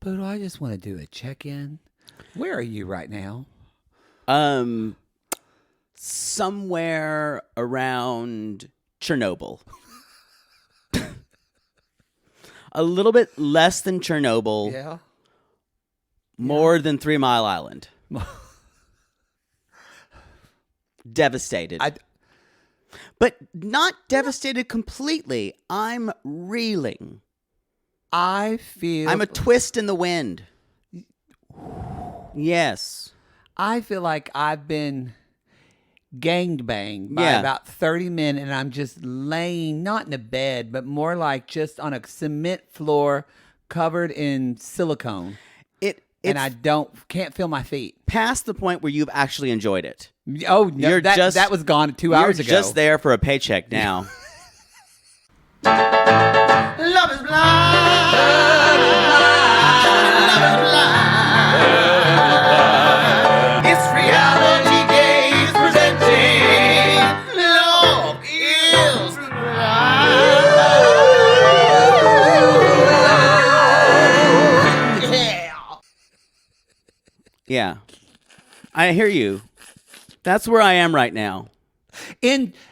But I just want to do a check-in. Where are you right now? Somewhere around Chernobyl. A little bit less than Chernobyl. Yeah. More than 3 Mile Island. Devastated. But not devastated completely. I'm reeling. I'm a twist in the wind. Yes. I feel like I've been gangbanged by about 30 men, and I'm just laying, not in a bed, but more like just on a cement floor covered in silicone. And I can't feel my feet. Past the point where you've actually enjoyed it. Oh, no, that was gone 2 hours ago. You're just there for a paycheck now. Love is blind. Love is blind. It's reality days presenting. Love is blind. Yeah. I hear you. That's where I am right now.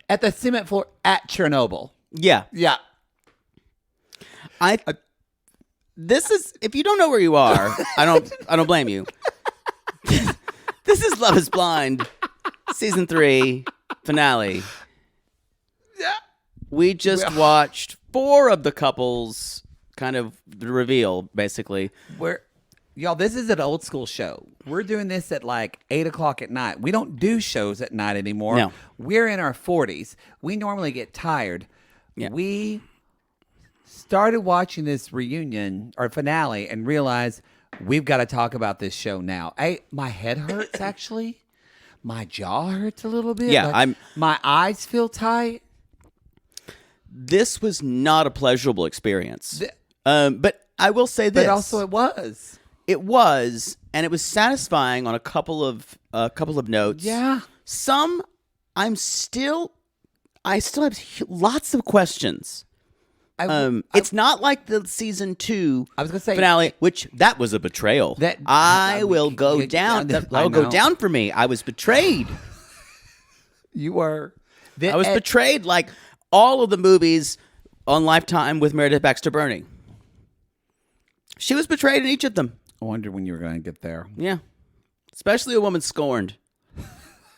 At the cement floor at Chernobyl. Yeah. Yeah. This is, if you don't know where you are, I don't blame you. This is Love is Blind, season 3 finale. Yeah. We just watched 4 of the couples, kind of the reveal, basically. Y'all, this is an old school show. We're doing this at like 8 o'clock at night. We don't do shows at night anymore. No. We're in our 40s. We normally get tired. Yeah. We started watching this reunion or finale and realized we've got to talk about this show now. My head hurts, actually. My jaw hurts a little bit. Yeah, my eyes feel tight. This was not a pleasurable experience. But I will say this. But also it was. It was, and it was satisfying on a couple of notes. Yeah. I still have lots of questions. It's not like the season 2 finale, which that was a betrayal. I will go down. That'll go down for me. I was betrayed. You were. I was betrayed, like all of the movies on Lifetime with Meredith Baxter Birney. She was betrayed in each of them. I wondered when you were going to get there. Yeah. Especially a woman scorned.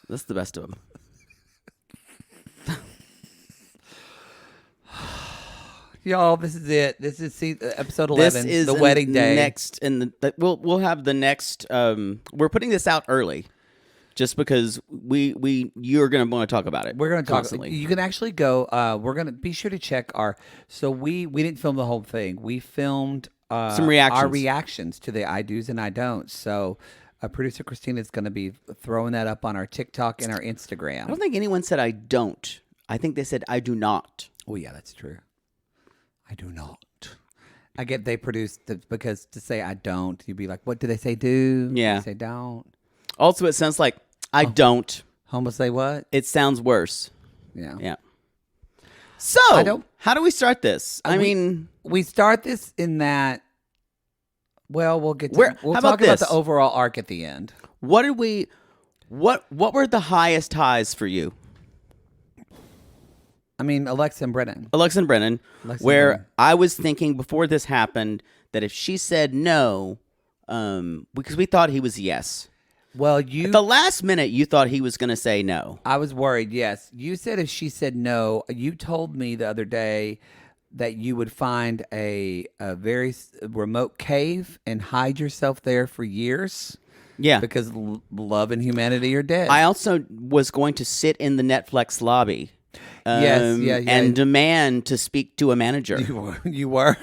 That's the best of them. Y'all, this is it. This is episode 11, this is the wedding day. Next, we'll have the next. We're putting this out early, just because you're going to want to talk about it. We're going to constantly. You can actually go. We're going to be sure to check our. So we didn't film the whole thing. We filmed some reactions. Our reactions to the I do's and I don'ts. So producer Christina is going to be throwing that up on our TikTok and our Instagram. I don't think anyone said I don't. I think they said I do not. Oh yeah, that's true. I do not. I get they produced because to say I don't, you'd be like, what do they say? Do? Yeah. They say don't. Also, it sounds like I don't. Homo say what? It sounds worse. Yeah. Yeah. So, how do we start this? We start this in that. Well, we'll get to we'll how talk about the overall arc at the end. What were the highest highs for you? I mean, Alexa and Brennan. I was thinking before this happened that if she said no, because we thought he was yes. Well, at the last minute, you thought he was going to say no. I was worried, yes. You said if she said no, you told me the other day that you would find a very remote cave and hide yourself there for years. Yeah. Because love and humanity are dead. I also was going to sit in the Netflix lobby. And demand to speak to a manager. You were.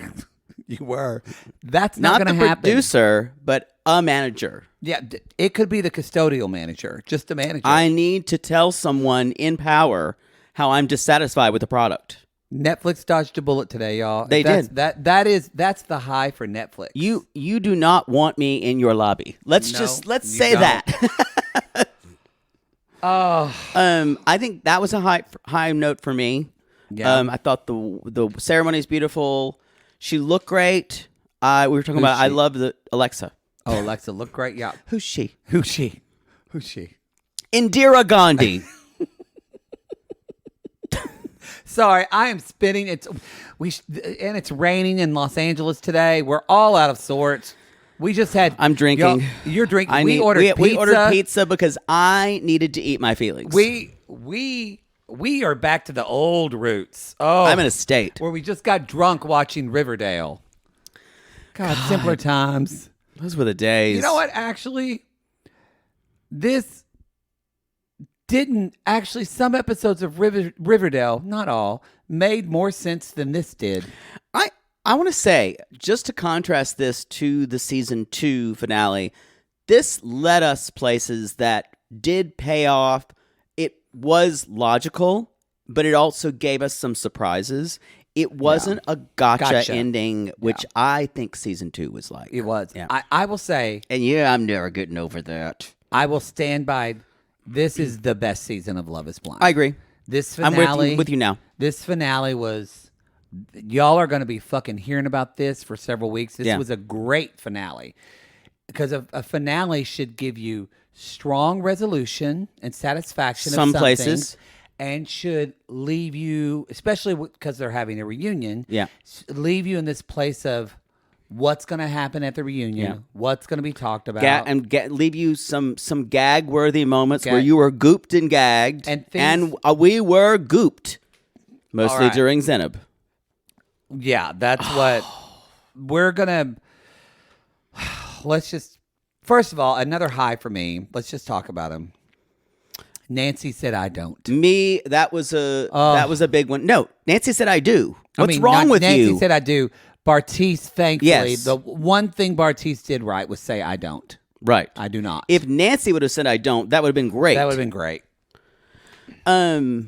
That's not going to happen. Not the producer, but a manager. Yeah, it could be the custodial manager, just a manager. I need to tell someone in power how I'm dissatisfied with the product. Netflix dodged a bullet today, y'all. They did. That's the high for Netflix. You do not want me in your lobby. Let's say that. Oh, I think that was a high note for me. Yeah. I thought the ceremony is beautiful. She looked great. We were talking about. I love the Alexa. Oh, Alexa, look great. Yeah. Who's she? Who's she? Who's she? Indira Gandhi. Sorry, I am spitting. And it's raining in Los Angeles today. We're all out of sorts. We just had. I'm drinking. You're drinking. We ordered pizza because I needed to eat my feelings. We are back to the old roots. Oh, I'm in a state where we just got drunk watching Riverdale. God, simpler times. Those were the days. You know what? Actually, this didn't actually. Some episodes of Riverdale, not all, made more sense than this did. I want to say, just to contrast this to the season 2 finale, this led us places that did pay off. It was logical, but it also gave us some surprises. It wasn't a gotcha ending, which I think season 2 was like. It was. Yeah. I will say. And I'm never getting over that. I will stand by. This is the best season of Love is Blind. I agree. This finale. I'm with you now. This finale was. Y'all are going to be fucking hearing about this for several weeks. This was a great finale. Because a finale should give you strong resolution and satisfaction of something. Places. And should leave you, especially because they're having a reunion, leave you in this place of what's going to happen at the reunion, what's going to be talked about. Leave you some gag-worthy moments where you were gooped and gagged. And we were gooped, mostly during Zenib. Yeah, that's what we're going to... Let's just... First of all, another high for me. Let's just talk about him. Nancy said, I don't. That was a big one. No, Nancy said, I do. What's wrong with Nancy you? Nancy said, I do. Bartice, thankfully, the one thing Bartice did right was say, I don't. Right. I do not. If Nancy would have said, I don't, that would have been great. That would have been great. But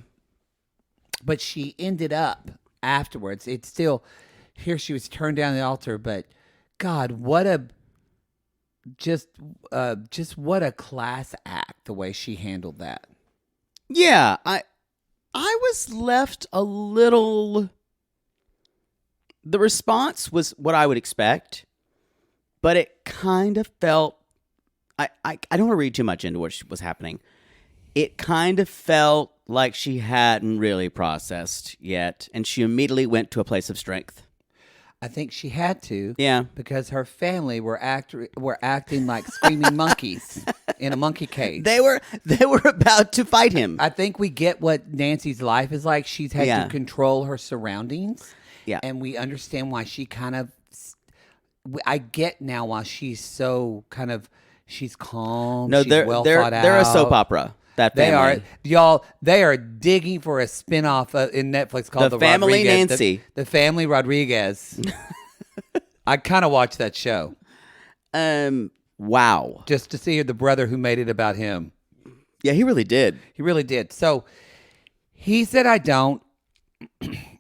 she ended up afterwards. It's still, here she was turned down the altar, but God, what a... Just what a class act, the way she handled that. Yeah, I was left a little... The response was what I would expect, but it kind of felt... I don't want to read too much into what was happening. It kind of felt like she hadn't really processed yet, and she immediately went to a place of strength. I think she had to. Yeah. Because her family were acting like screaming monkeys in a monkey cage. They were about to fight him. I think we get what Nancy's life is like. She's had to control her surroundings. Yeah. And we understand why she kind of... I get now why she's so kind of... She's calm. No, she's well thought out. They're a soap opera. That family. They are digging for a spinoff in Netflix called The Family Rodriguez, Nancy. The Family Rodriguez. I kind of watched that show. Wow. Just to see the brother who made it about him. Yeah, he really did. He really did. So he said, I don't.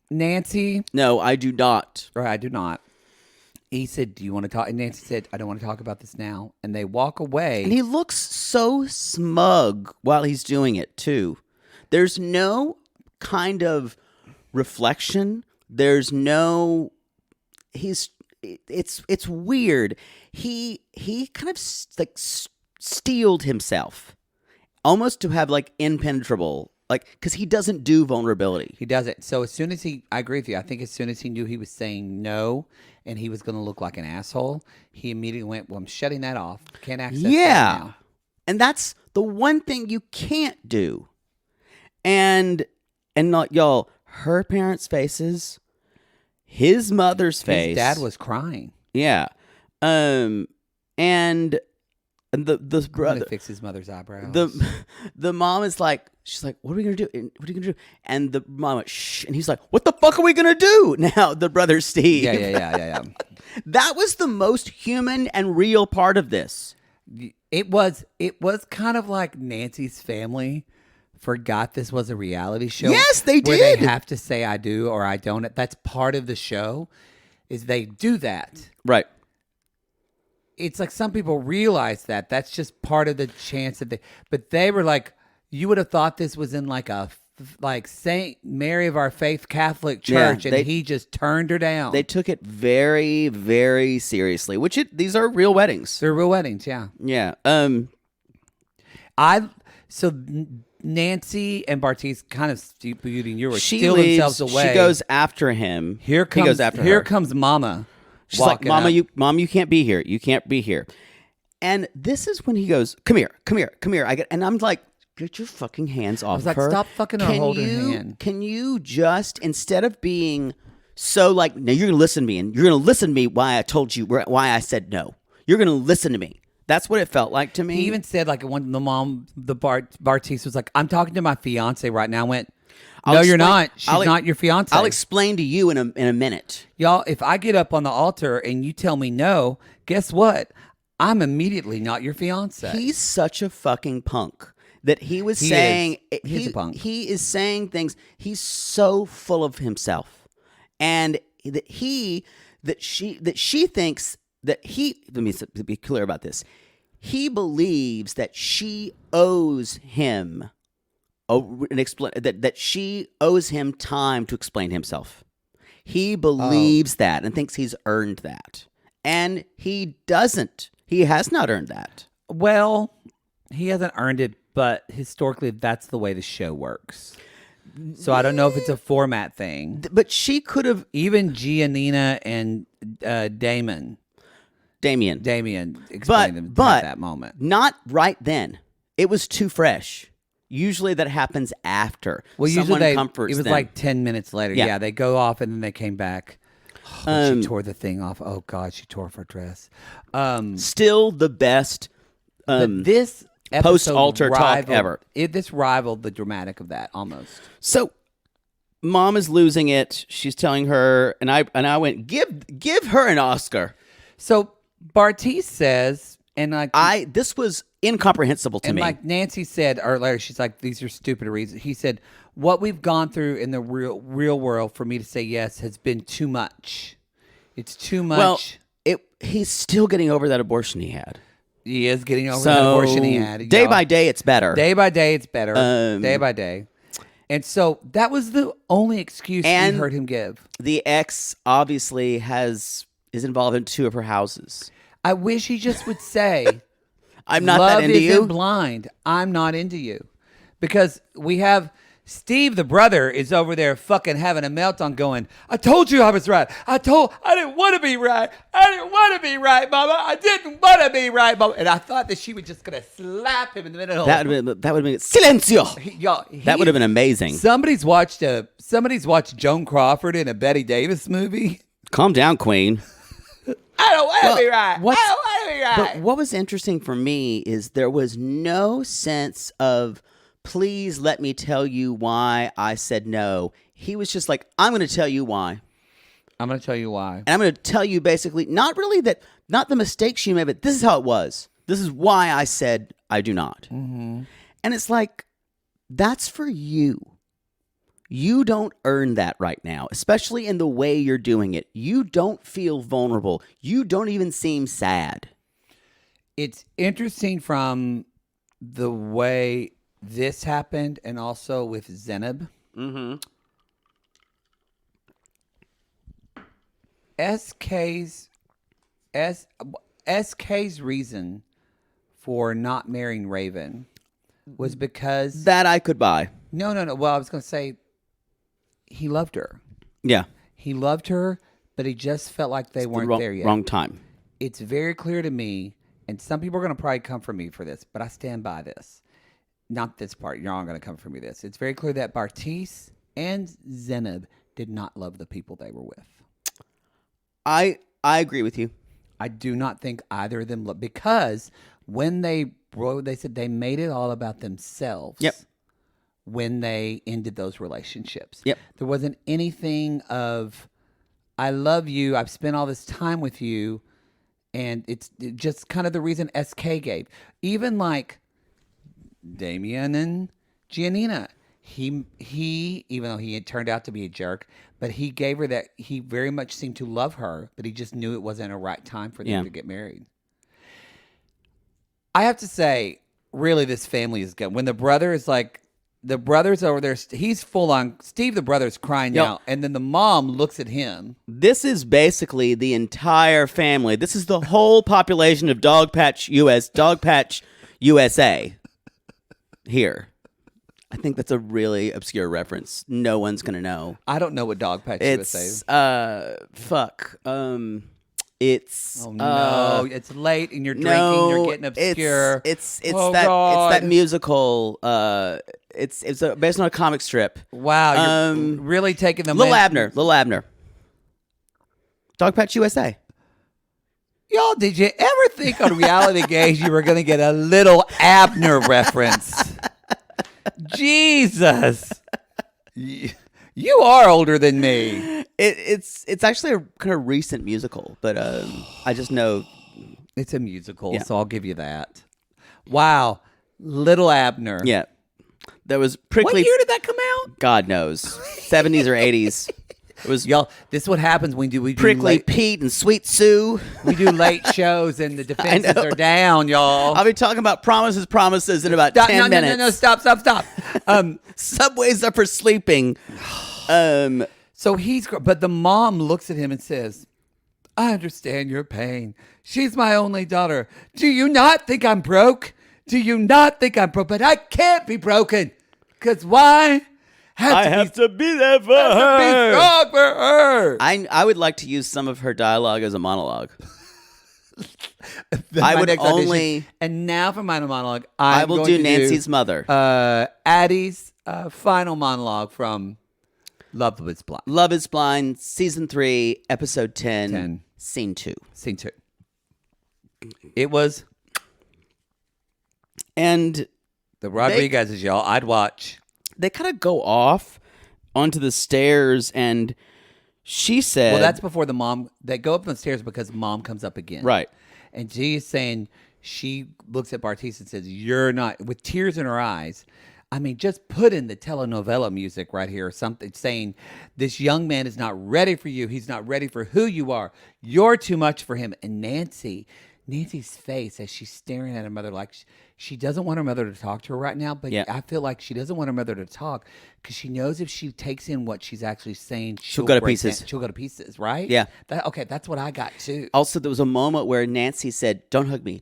Nancy. No, I do not. Or I do not. He said, do you want to talk? And Nancy said, I don't want to talk about this now. And they walk away. And he looks so smug while he's doing it, too. There's no kind of reflection. There's no... It's weird. He kind of like steeled himself. Almost to have like impenetrable... Like, because he doesn't do vulnerability. He doesn't. So as soon as I agree with you. I think as soon as he knew he was saying no and he was going to look like an asshole, he immediately went, well, I'm shutting that off. Can't access that now. And that's the one thing you can't do. And not y'all, her parents' faces, his mother's face. His dad was crying. Yeah. And the brother fix his mother's eyebrows. The mom is like, she's like, what are we gonna do? What are you gonna do? And the mom went, shh, and he's like, what the fuck are we gonna do now? The brother Steve. Yeah. That was the most human and real part of this. It was kind of like Nancy's family forgot this was a reality show. Yes, they did. Where they have to say I do or I don't. That's part of the show. Is they do that. Right. It's like some people realize that. That's just part of the chance that but they were like, you would have thought this was in like a like Saint Mary of Our Faith Catholic Church, and he just turned her down. They took it very, very seriously. These are real weddings. They're real weddings, yeah. Yeah. So Nancy and Bartiz kind of she steal leaves, themselves away. She goes after him. He goes after her. Here comes Mama. She's like, Mama, you can't be here. You can't be here. And this is when he goes, come here. And I'm like, get your fucking hands off her. I was like, stop fucking her, hold her hand. Can you just, instead of being so like, no, you're going to listen to me, and you're going to listen to me why I told you, why I said no. You're going to listen to me. That's what it felt like to me. He even said, like, when the mom, Bartiz was like, I'm talking to my fiance right now. I went, no, you're not. She's not your fiance. I'll explain to you in a minute. Y'all, if I get up on the altar and you tell me no, guess what? I'm immediately not your fiance. He's such a fucking punk that he was saying. He's a punk. He is saying things. He's so full of himself, and that she thinks that he. Let me be clear about this. He believes that she owes him that she owes him time to explain himself. He believes that and thinks he's earned that, and he doesn't. He has not earned that. Well, he hasn't earned it, but historically, that's the way the show works. So I don't know if it's a format thing. But she could have... Even Giannina and Damien explained them at that moment. Not right then. It was too fresh. Usually that happens after. Well, someone usually comforts it was them. like 10 minutes later. Yeah, they go off and then they came back. She tore the thing off. Oh, God, she tore off her dress. Still the best this post-altar talk ever. This rivaled the dramatic of that almost. So, Mom is losing it. She's telling her, and I went, give her an Oscar. So, Bartiz says, and like this was incomprehensible to me. And like Nancy said earlier, she's like, these are stupid reasons. He said, what we've gone through in the real world for me to say yes has been too much. It's too much. Well, he's still getting over that abortion he had. He is getting over that abortion he had. Day by day, it's better. Day by day, it's better. Day by day. And so that was the only excuse we heard him give. The ex obviously is involved in 2 of her houses. I wish he just would say, I'm not that into you. Love isn't blind. I'm not into you. Because we have Steve, the brother, is over there fucking having a meltdown going, I told you I was right. I didn't want to be right. I didn't want to be right, Mama. I didn't want to be right, Mama. And I thought that she was just going to slap him in the middle. That would have been silencio. That would have been amazing. Somebody's watched Joan Crawford in a Betty Davis movie. Calm down, Queen. I don't want to be right. I don't want to be right. But what was interesting for me is there was no sense of, please let me tell you why I said no. He was just like, I'm going to tell you why. I'm going to tell you why. And I'm going to tell you basically, not the mistakes you made, but this is how it was. This is why I said I do not. Mm-hmm. And it's like, that's for you. You don't earn that right now, especially in the way you're doing it. You don't feel vulnerable. You don't even seem sad. It's interesting from the way this happened and also with Zenab. Mm-hmm. SK's reason for not marrying Raven was because... That I could buy. No. Well, I was going to say he loved her. Yeah. He loved her, but he just felt like they weren't there yet. Wrong time. It's very clear to me, and some people are going to probably come for me for this, but I stand by this. Not this part. You're all going to come for me this. It's very clear that Bartiz and Zenab did not love the people they were with. I agree with you. I do not think either of them loved, because when they said they made it all about themselves. Yep. When they ended those relationships. Yep. There wasn't anything of, I love you, I've spent all this time with you, and it's just kind of the reason SK gave. Even like Damien and Giannina, he even though he had turned out to be a jerk, but he gave her that, he very much seemed to love her, but he just knew it wasn't a right time for them to get married. I have to say, really, this family is good. When the brother is like, the brother's over there. He's full on. Steve, the brother's crying out, and then the mom looks at him. This is basically the entire family. This is the whole population of Dogpatch USA. Here, I think that's a really obscure reference. No one's gonna know. I don't know what Dogpatch USA is. It's it's late and you're drinking. You're getting obscure. It's that musical. It's based on a comic strip. Wow, you're really taking the Little Abner. Dogpatch USA. Y'all, did you ever think on Reality Gaze you were going to get a Little Abner reference? Jesus. You are older than me. It's actually a kind of recent musical, but I just know. It's a musical, so I'll give you that. Wow. Little Abner. Yeah. That was prickly. What year did that come out? God knows. 70s or 80s. It was y'all. This is what happens when we do Prickly late, Pete and Sweet Sue. We do late shows and the defenses are down, y'all. I'll be talking about promises in about 10 minutes. No, stop. Subways are for sleeping. So but the mom looks at him and says, "I understand your pain. She's my only daughter. Do you not think I'm broke? But I can't be broken. Because why? I have to be there for her. Be strong for her." I would like to use some of her dialogue as a monologue. I would only. And now for my monologue, I will do Nancy's mother. Addie's final monologue from Love is Blind. Love is Blind, Season 3, Episode 10. Scene 2. It was. And the Rodriguez's, y'all, I'd watch. They kind of go off onto the stairs, and she said... Well, that's before the mom... They go up the stairs because mom comes up again. Right. And she's saying... She looks at Bartiz and says, "You're not..." With tears in her eyes. I mean, just put in the telenovela music right here or something saying, "This young man is not ready for you. He's not ready for who you are. You're too much for him." And Nancy's face as she's staring at her mother like she doesn't want her mother to talk to her right now, but I feel like she doesn't want her mother to talk because she knows if she takes in what she's actually saying, she'll go to pieces. She'll go to pieces, right? Yeah. That's what I got too. Also, there was a moment where Nancy said, don't hug me,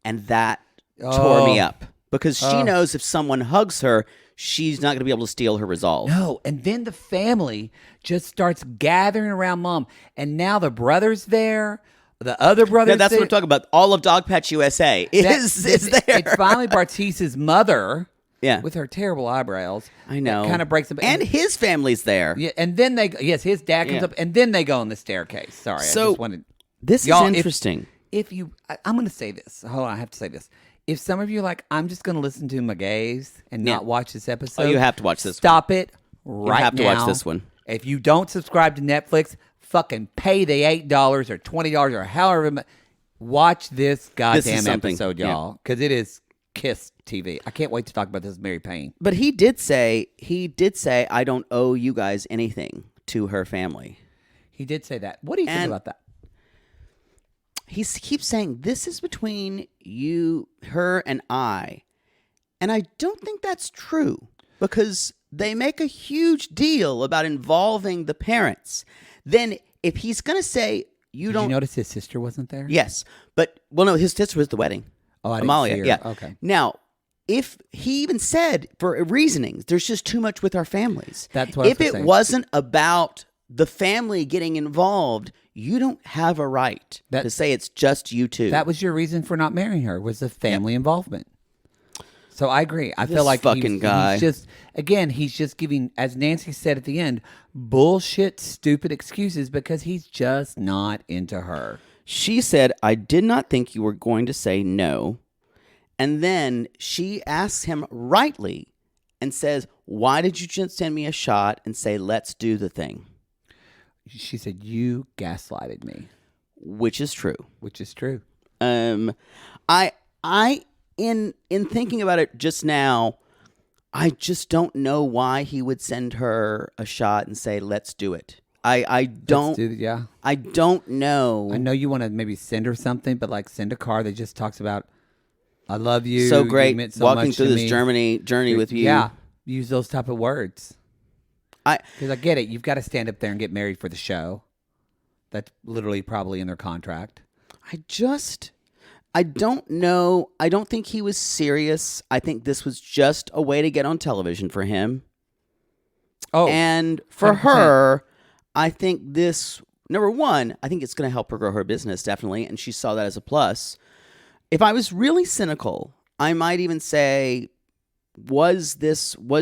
and that tore me up because she knows if someone hugs her, she's not going to be able to steal her resolve. No, and then the family just starts gathering around mom, and now the brother's there. The other brother. Yeah, that's what I'm talking about. All of Dogpatch USA is there. It's finally Bartiz's mother. Yeah. With her terrible eyebrows. I know. Kind of breaks them. And his family's there. Yeah, and then his dad comes up, and then they go on the staircase. Sorry, so I just wanted. This is interesting. I'm going to say this. Hold on, I have to say this. If some of you are like, I'm just going to listen to my gaze and not watch this episode. Oh, you have to watch this. Stop it right now. You have to watch this one. If you don't subscribe to Netflix, fucking pay the $8 or $20 or however much. Watch this goddamn episode, y'all, because it is Kiss TV. I can't wait to talk about this with Mary Payne. But he did say, I don't owe you guys anything to her family. He did say that. What do you think about that? He keeps saying, this is between you, her, and I. And I don't think that's true because they make a huge deal about involving the parents. Then if he's going to say, Did you notice his sister wasn't there? Yes. But, no, his sister was at the wedding. Oh, I Amalia, didn't see her. Okay. Now, if he even said, for reasonings, there's just too much with our families. That's what if it wasn't about the family getting involved, you don't have a right to say it's just you two. That was your reason for not marrying her, was the family involvement. So I agree. I feel like guy. He's just giving, as Nancy said at the end, bullshit, stupid excuses because he's just not into her. She said, I did not think you were going to say no. And then she asks him rightly and says, why did you just send me a shot and say, let's do the thing? She said, you gaslighted me. Which is true. In thinking about it just now, I just don't know why he would send her a shot and say, let's do it. I don't know. I know you want to maybe send her something, but like send a card that just talks about, I love you. So great. You meant so walking much through to this me. journey with you. Yeah. use those type of words. Because I get it. You've got to stand up there and get married for the show. That's literally probably in their contract. I don't know. I don't think he was serious. I think this was just a way to get on television for him. Oh, and for 100%. Her, I think this, number one, I think it's going to help her grow her business, definitely. And she saw that as a plus. If I was really cynical, I might even say, was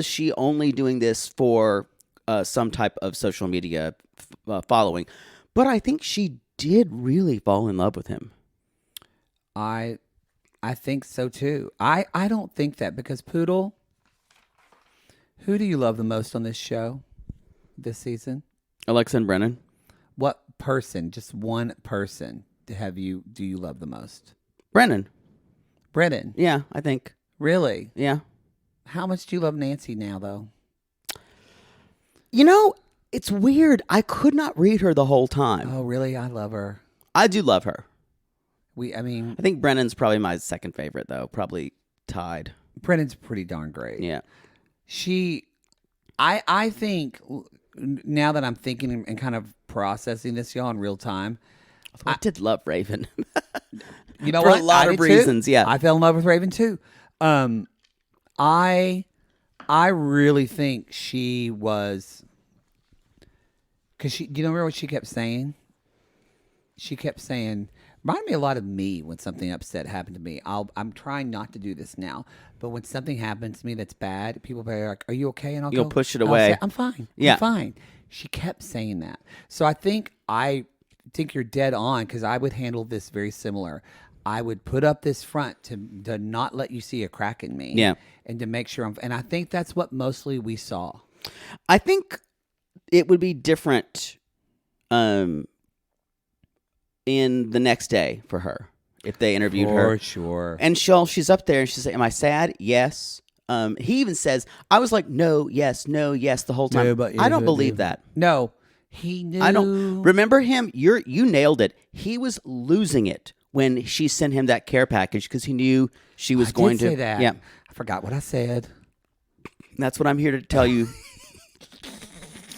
she only doing this for some type of social media following? But I think she did really fall in love with him. I think so too. I don't think that because Poodle, who do you love the most on this show this season? Alexa and Brennan. What person, just one person, do you love the most? Brennan. Yeah, I think. Really? Yeah. How much do you love Nancy now, though? You know, it's weird. I could not read her the whole time. Oh, really? I love her. I do love her. I think Brennan's probably my second favorite, though. Probably tied. Brennan's pretty darn great. Yeah. I think, now that I'm thinking and kind of processing this, y'all, in real time. I did love Raven. You know For what? a lot of reasons, yeah. I fell in love with Raven, too. I really think she was... Because do you remember what she kept saying? She kept saying... Reminded me a lot of me when something upset happened to me. I'm trying not to do this now, but when something happens to me that's bad, people are like, "Are you okay?" And You'll push it away. Say, I'm fine. Yeah, I'm fine. She kept saying that, so I think you're dead on because I would handle this very similar. I would put up this front to not let you see a crack in me. Yeah, and to make sure and I think that's what mostly we saw. I think it would be different. In the next day for her, if they interviewed her. For sure. And she's up there and she's like, am I sad? Yes. He even says, I was like, no, yes, the whole time. No, I don't believe that. No, he knew. I don't. Remember him? You nailed it. He was losing it when she sent him that care package because he knew she was going to. Say that. Yeah. I forgot what I said. That's what I'm here to tell you.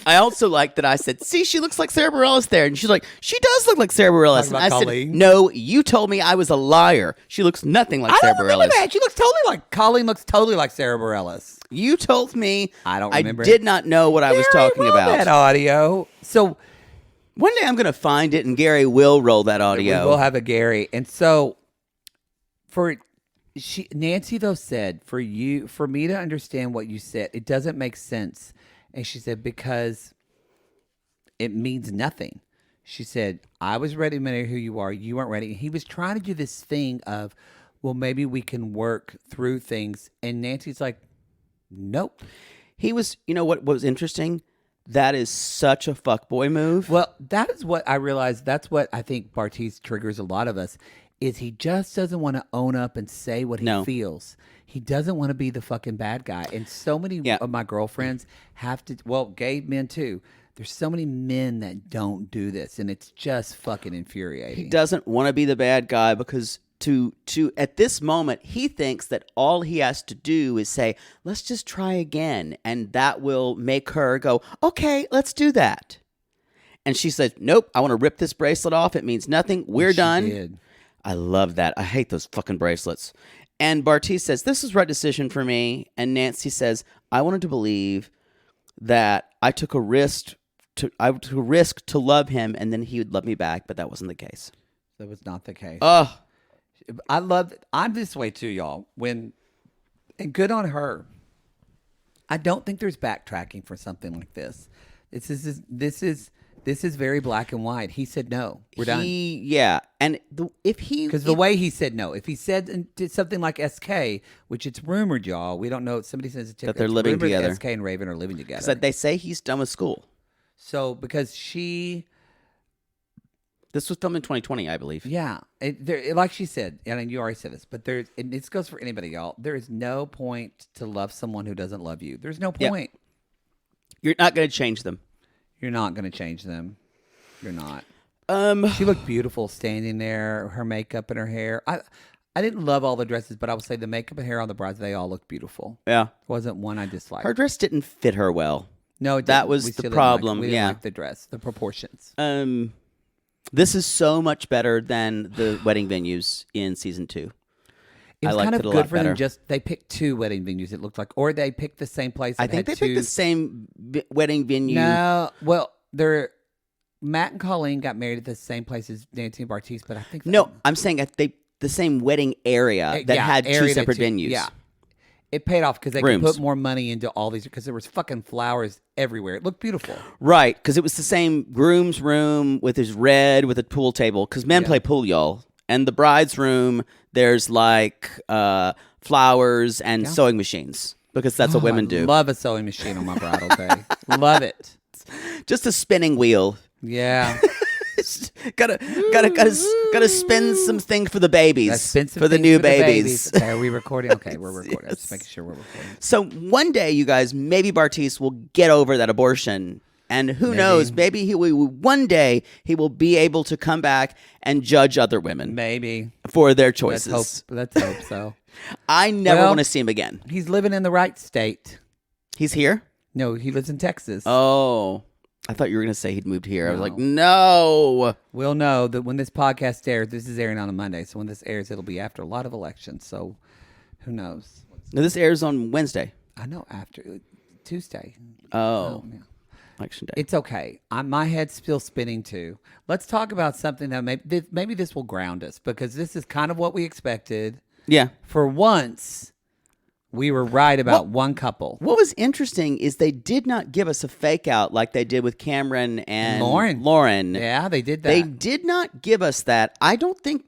I also like that I said, see, she looks like Sarah Bareilles there. And she's like, she does look like Sarah Bareilles. And I Colleen? said, no, you told me I was a liar. She looks nothing like Sarah Bareilles. I don't remember that. She looks totally like, Colleen looks totally like Sarah Bareilles. You told me. I don't remember. I did not know what I was talking about. That audio. So one day I'm going to find it and Gary will roll that audio. We'll have a Gary. And so Nancy though said, for me to understand what you said, it doesn't make sense. And she said, because it means nothing. She said, I was ready to marry who you are. You weren't ready. He was trying to do this thing of, well, maybe we can work through things. And Nancy's like, nope. He was, you know what was interesting? That is such a fuckboy move. Well, that is what I realized. That's what I think Bartiz triggers a lot of us, is he just doesn't want to own up and say what he feels. He doesn't want to be the fucking bad guy. And so many of my girlfriends have to, well, gay men too. There's so many men that don't do this, and it's just fucking infuriating. He doesn't want to be the bad guy because to at this moment, he thinks that all he has to do is say, let's just try again. And that will make her go, okay, let's do that. And she says, nope, I want to rip this bracelet off. It means nothing. We're done. Did. I love that. I hate those fucking bracelets. And Bartiz says, this is the right decision for me. And Nancy says, I wanted to believe that I took a risk to love him and then he would love me back, but that wasn't the case. That was not the case. Oh, I'm this way too, y'all. And good on her. I don't think there's backtracking for something like this. This is very black and white. He said no. We're done. Yeah, and because the way he said no, if he said did something like SK, which it's rumored, y'all, we don't know. Somebody says that they're living together. SK and Raven are living together. Because they say he's done with school. So because this was filmed in 2020, I believe. Yeah, like she said, and you already said this, but this goes for anybody, y'all. There is no point to love someone who doesn't love you. There's no point. Yep. You're not going to change them. You're not going to change them. You're not. She looked beautiful standing there, her makeup and her hair. I didn't love all the dresses, but I would say the makeup and hair on the brides, they all looked beautiful. Yeah. Wasn't one I disliked. Her dress didn't fit her well. No, it didn't. That was the problem. We didn't like the dress, the proportions. This is so much better than the wedding venues in season 2. It was kind of good for them. They picked 2 wedding venues. It looked like, or they picked the same place. I think they picked the same wedding venue. No, well, Matt and Colleen got married at the same place as Nancy and Bartiz, but I think I'm saying the same wedding area that had 2 separate venues. Yeah. It paid off because they could put more money into all these because there was fucking flowers everywhere. It looked beautiful. Right, because it was the same groom's room with his red with a pool table because men play pool, y'all. And the bride's room, there's like flowers and sewing machines because that's what women do. Love a sewing machine on my bridal day. Love it. Just a spinning wheel. Yeah. gotta spin some things for the babies. For the new babies. Okay, are we recording? Okay, we're recording. Yes. Just making sure we're recording. So one day, you guys, maybe Bartiz will get over that abortion. And who knows, maybe one day he will be able to come back and judge other women. Maybe. For their choices. Let's hope so. I never want to see him again. He's living in the right state. He's here? No, he lives in Texas. Oh. I thought you were going to say he'd moved here. No. I was like, no. We'll know that when this podcast airs, this is airing on a Monday. So when this airs, it'll be after a lot of elections. So who knows? No, this airs on Wednesday. I know, after Tuesday. Oh. Yeah. Election day. It's okay. My head's still spinning too. Let's talk about something that maybe this will ground us because this is kind of what we expected. Yeah. For once, we were right about one couple. What was interesting is they did not give us a fake out like they did with Cameron and Lauren. Yeah, they did that. They did not give us that. I don't think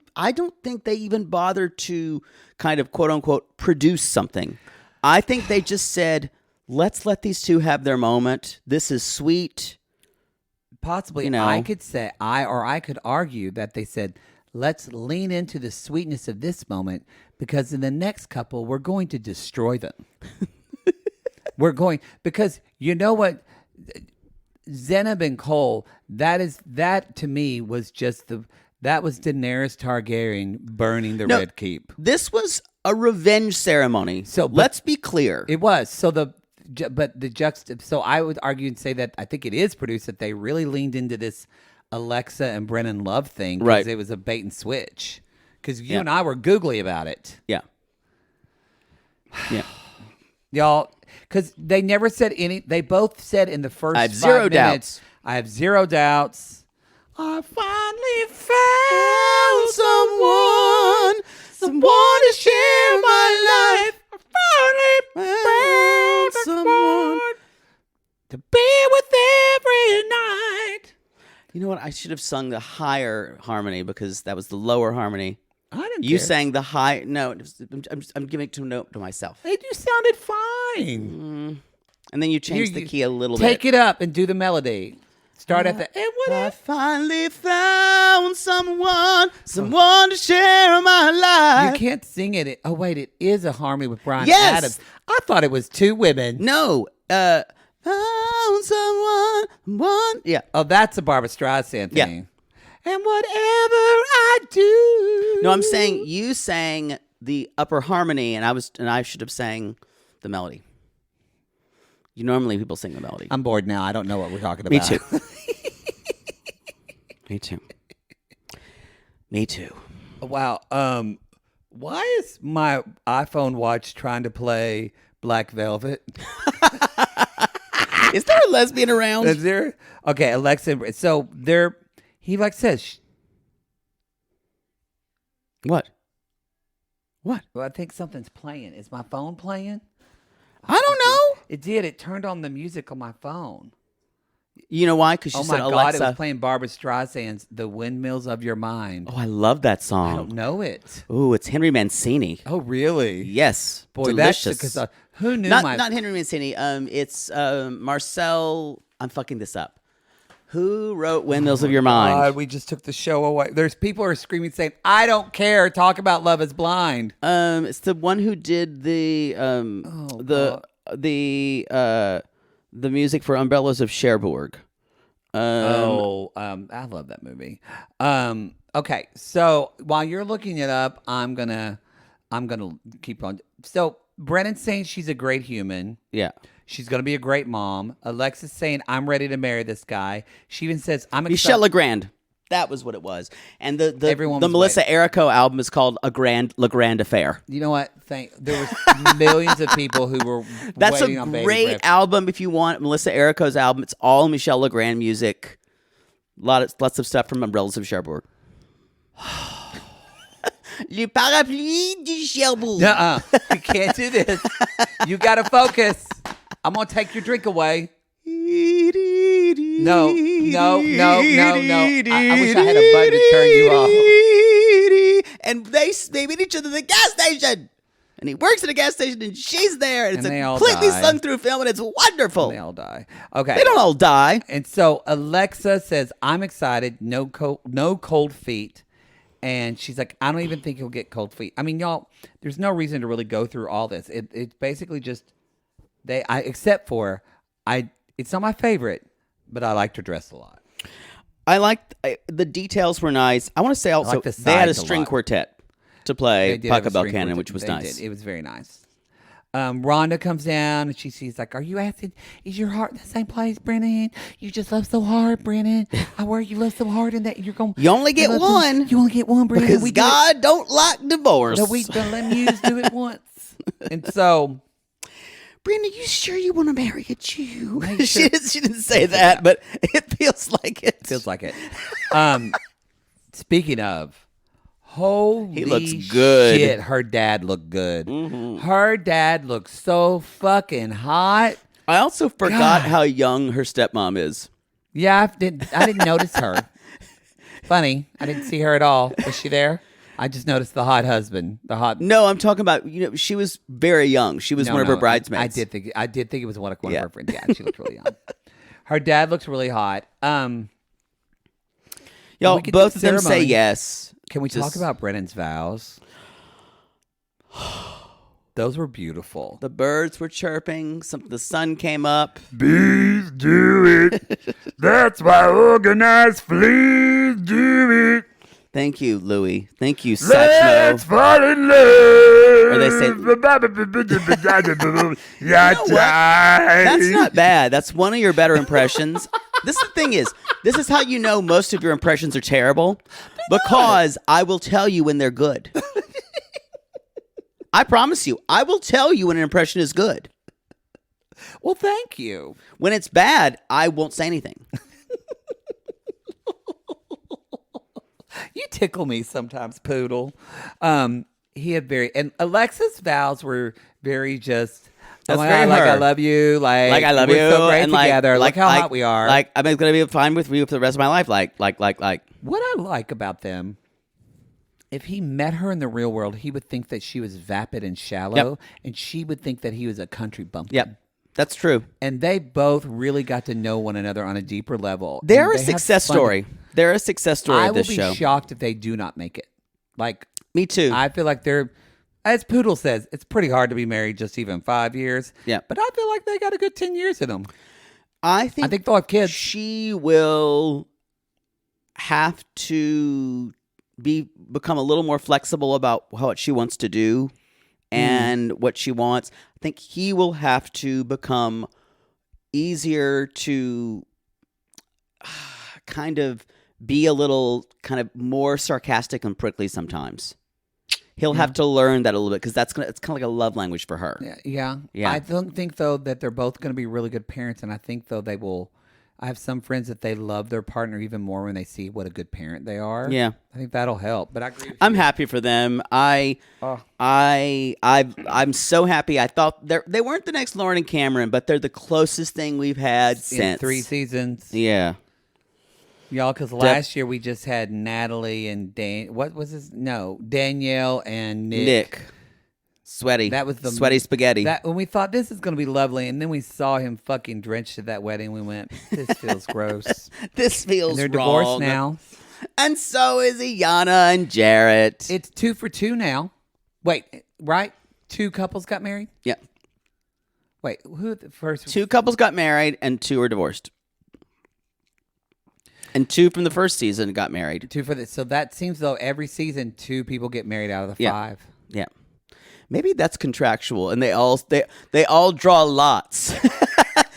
they even bothered to kind of quote unquote produce something. I think they just said, let's let these two have their moment. This is sweet. Possibly, I could say I could argue that they said, let's lean into the sweetness of this moment because in the next couple, we're going to destroy them. Because you know what? Zenab and Cole, that to me was just that was Daenerys Targaryen burning the Red Keep. This was a revenge ceremony. So let's be clear. It was. So so I would argue and say that I think it is produced that they really leaned into this Alexa and Brennan Love thing because it was a bait and switch. Because you and I were googly about it. Yeah. Yeah. Y'all, because they never said they both said in the first 5 minutes. I have zero doubts. I finally found someone to share my life. I finally found someone to be with every night. You know what? I should have sung the higher harmony because that was the lower harmony. I didn't You care. sang the high. No, I'm giving it to myself. Hey, you sounded fine. And then you changed the key a little bit. Take it up and do the melody. Start at the end. I finally found someone to share my life. You can't sing it. Oh, wait, it is a harmony with Bryan Yes. Adams. I thought it was 2 women. No. Found someone. Yeah. Oh, that's a Barbra Streisand thing. Yeah. And whatever I do. No, I'm saying you sang the upper harmony, and I should have sang the melody. Normally people sing the melody. I'm bored now. I don't know what we're talking about. Me too. Me too. Me too. Wow. Why is my iPhone watch trying to play Black Velvet? Is there a lesbian around? Is there? Okay, Alexa. So he says. What? What? Well, I think something's playing. Is my phone playing? I don't know. It did. It turned on the music on my phone. You know why? Because you said Alexa. Oh my God, it was playing Barbra Streisand's "The Windmills of Your Mind." Oh, I love that song. I don't know it. Ooh, it's Henry Mancini. Oh, really? Yes. Boy, delicious. That's because who knew not Henry Mancini. It's Marcel. I'm fucking this up. Who wrote "Windmills of Your Mind"? God, we just took the show away. There's people who are screaming, saying, "I don't care. Talk about Love Is Blind." It's the one who did the music for Umbrellas of Cherbourg. I love that movie. Okay, so while you're looking it up, I'm gonna keep on. So Brennan's saying she's a great human. Yeah. She's gonna be a great mom. Alexa's saying I'm ready to marry this guy. She even says I'm excited. Michelle Legrand. That was what it was. And the Melissa Errico album is called Le Grand Affair. You know what? There was millions of people who were That's waiting a on Baby great Drift. album if you want Melissa Errico's album. It's all Michelle Legrand music. Lots of stuff from Umbrellas of Cherbourg. Le parapluie du Cherbourg. Nuh-uh. You can't do this. You gotta focus. I'm gonna take your drink away. No. I wish I had a button to turn you off. And they meet each other at the gas station. And he works at a gas station and she's there. And it's a completely sung through film and it's wonderful. And they all die. Okay. They don't all die. And so Alexa says, I'm excited. No cold feet. And she's like, I don't even think he'll get cold feet. I mean, y'all, there's no reason to really go through all this. It's basically just except for it's not my favorite, but I liked her dress a lot. I liked the details were nice. I want to say also they had a string quartet to play Paca Belcannon, which was nice. It was very nice. Rhonda comes down and she's like, "Are you asking? Is your heart in the same place, Brennan? You just love so hard, Brennan. I worry you love so hard, and that you're going. You only get one. You only get one, Brennan. Because God don't like divorce. No, we don't let him do it once. And so." Brenda, you sure you want to marry a Jew? She didn't say that, but it feels like it. Feels like it. Speaking of, holy he looks good. Shit, her dad looked good. Mm-hmm. Her dad looks so fucking hot. I also forgot how young her stepmom is. Yeah, I didn't notice her. Funny, I didn't see her at all. Was she there? I just noticed the hot husband. No, I'm talking about, she was very young. She was one of her bridesmaids. I did think it was one of her friends. Yeah, she looked really young. Her dad looks really hot. Y'all, both of them say yes. Can we talk about Brennan's vows? Those were beautiful. The birds were chirping. The sun came up. Bees do it. That's why organized fleas do it. Thank you, Louis. Thank you, Satchmo. Let's fall in love. Or they say, you know what? That's not bad. That's one of your better impressions. This is how you know most of your impressions are terrible. Because I will tell you when they're good. I promise you, I will tell you when an impression is good. Well, thank you. When it's bad, I won't say anything. You tickle me sometimes, Poodle. He had and Alexa's vows were very just. That's very like I love you, like I love we're you, so great and together. Look how hot we are. Like I'm gonna be fine with you for the rest of my life. Like. What I like about them, if he met her in the real world, he would think that she was vapid and shallow, and she would think that he was a country bumpkin. Yep. That's true. And they both really got to know one another on a deeper level. They're a success story. They're a success story of this show. I will be shocked if they do not make it. Like, me too. I feel like they're, as Poodle says, it's pretty hard to be married just even 5 years. Yeah. But I feel like they got a good 10 years in them. I think they'll have kids. She will have to become a little more flexible about what she wants to do and what she wants. I think he will have to become easier to kind of be a little kind of more sarcastic and prickly sometimes. He'll have to learn that a little bit because it's kind of like a love language for her. Yeah. I don't think though that they're both going to be really good parents, and I think though they will. I have some friends that they love their partner even more when they see what a good parent they are. Yeah, I think that'll help. But I agree with I'm you. happy for them. I'm so happy. I thought they weren't the next Lauren and Cameron, but they're the closest thing we've had since 3 seasons. Yeah, y'all. Because last year we just had Natalie and Danielle and Nick. Sweaty. That was the sweaty spaghetti. When we thought this is going to be lovely, and then we saw him fucking drenched at that wedding, we went, "This feels gross. This feels and they're wrong." Divorced now, and so is Iyanna and Jarrett. It's 2 for 2 now. Wait, right? 2 couples got married. Yeah. Wait, who the first? 2 couples got married, and 2 are divorced. And 2 from the first season got married. 2 for the. So that seems though every season 2 people get married out of the 5. Yeah. Maybe that's contractual, and they all draw lots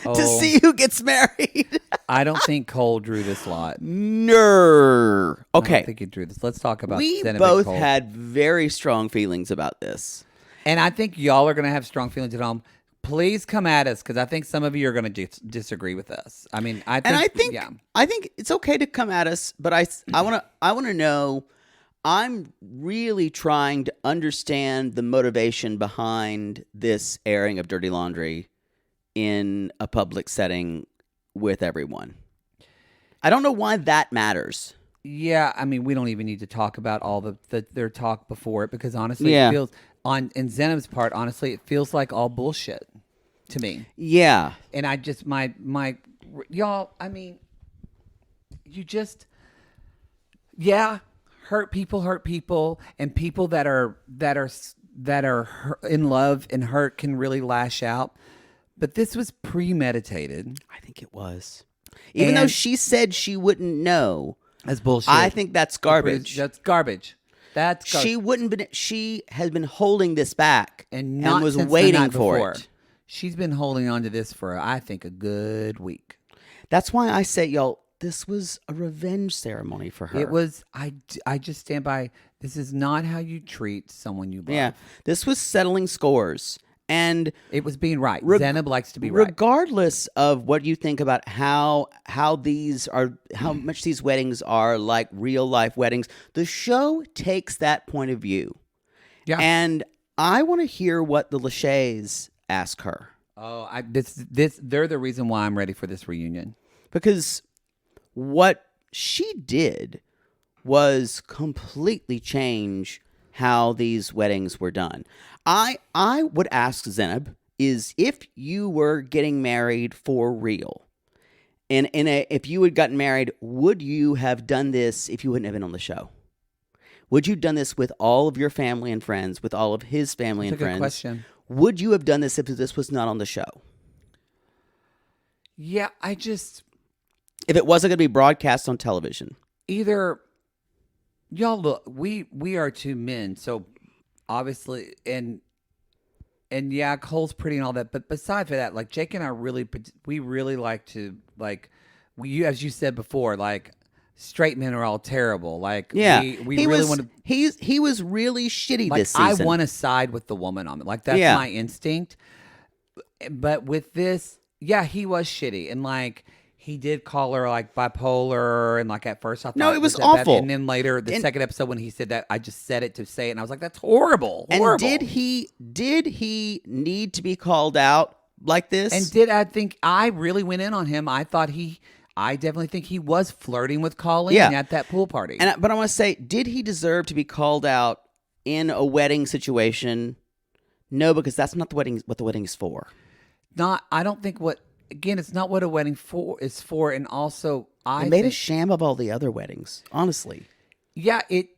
to see who gets married. I don't think Cole drew this lot. No. Okay. I don't think he drew this. Let's talk about. We Zenab both and Cole. had very strong feelings about this, and I think y'all are going to have strong feelings at home. Please come at us because I think some of you are going to disagree with us. I mean, I think it's okay to come at us, but I want to know. I'm really trying to understand the motivation behind this airing of Dirty Laundry in a public setting with everyone. I don't know why that matters. Yeah, I mean, we don't even need to talk about all their talk before it because honestly, it feels in Zenab's part. Honestly, it feels like all bullshit to me. Yeah, and I just my y'all. I mean, you just hurt people, and people that are in love and hurt can really lash out. But this was premeditated. I think it was. Even though she said she wouldn't know. That's bullshit. I think that's garbage. That's garbage. She wouldn't been. She has been holding this back and was waiting for it. She's been holding on to this for, I think, a good week. That's why I say, y'all, this was a revenge ceremony for her. It was. I just stand by. This is not how you treat someone you love. Yeah, this was settling scores. And it was being right. Zenab likes to be right. Regardless of what you think about how much these weddings are like real life weddings, the show takes that point of view. Yeah. And I want to hear what the Lachey's ask her. Oh, they're the reason why I'm ready for this reunion. Because what she did was completely change how these weddings were done. I would ask Zenab is if you were getting married for real, and if you had gotten married, would you have done this if you wouldn't have been on the show? Would you have done this with all of your family and friends, with all of his family and friends? That's a good question. Would you have done this if this was not on the show? Yeah, if it wasn't going to be broadcast on television. Y'all look, we are 2 men, so obviously, and yeah, Cole's pretty and all that. But besides for that, like Jake and I we really like to as you said before, like straight men are all terrible. Like we really want to. He was really shitty this season. I want to side with the woman on it. Like that's my instinct. But with this, yeah, he was shitty, and like. He did call her like bipolar, and like at first I thought no, it was awful. And then later, second episode when he said that, I just said it to say it, and I was like, "That's horrible." And did he need to be called out like this? And I think I really went in on him? I definitely think he was flirting with Colleen at that pool party. But I want to say, did he deserve to be called out in a wedding situation? No, because that's not what the wedding is for. I don't think what. Again, it's not what a wedding is for, and also I made a sham of all the other weddings. Honestly, yeah, it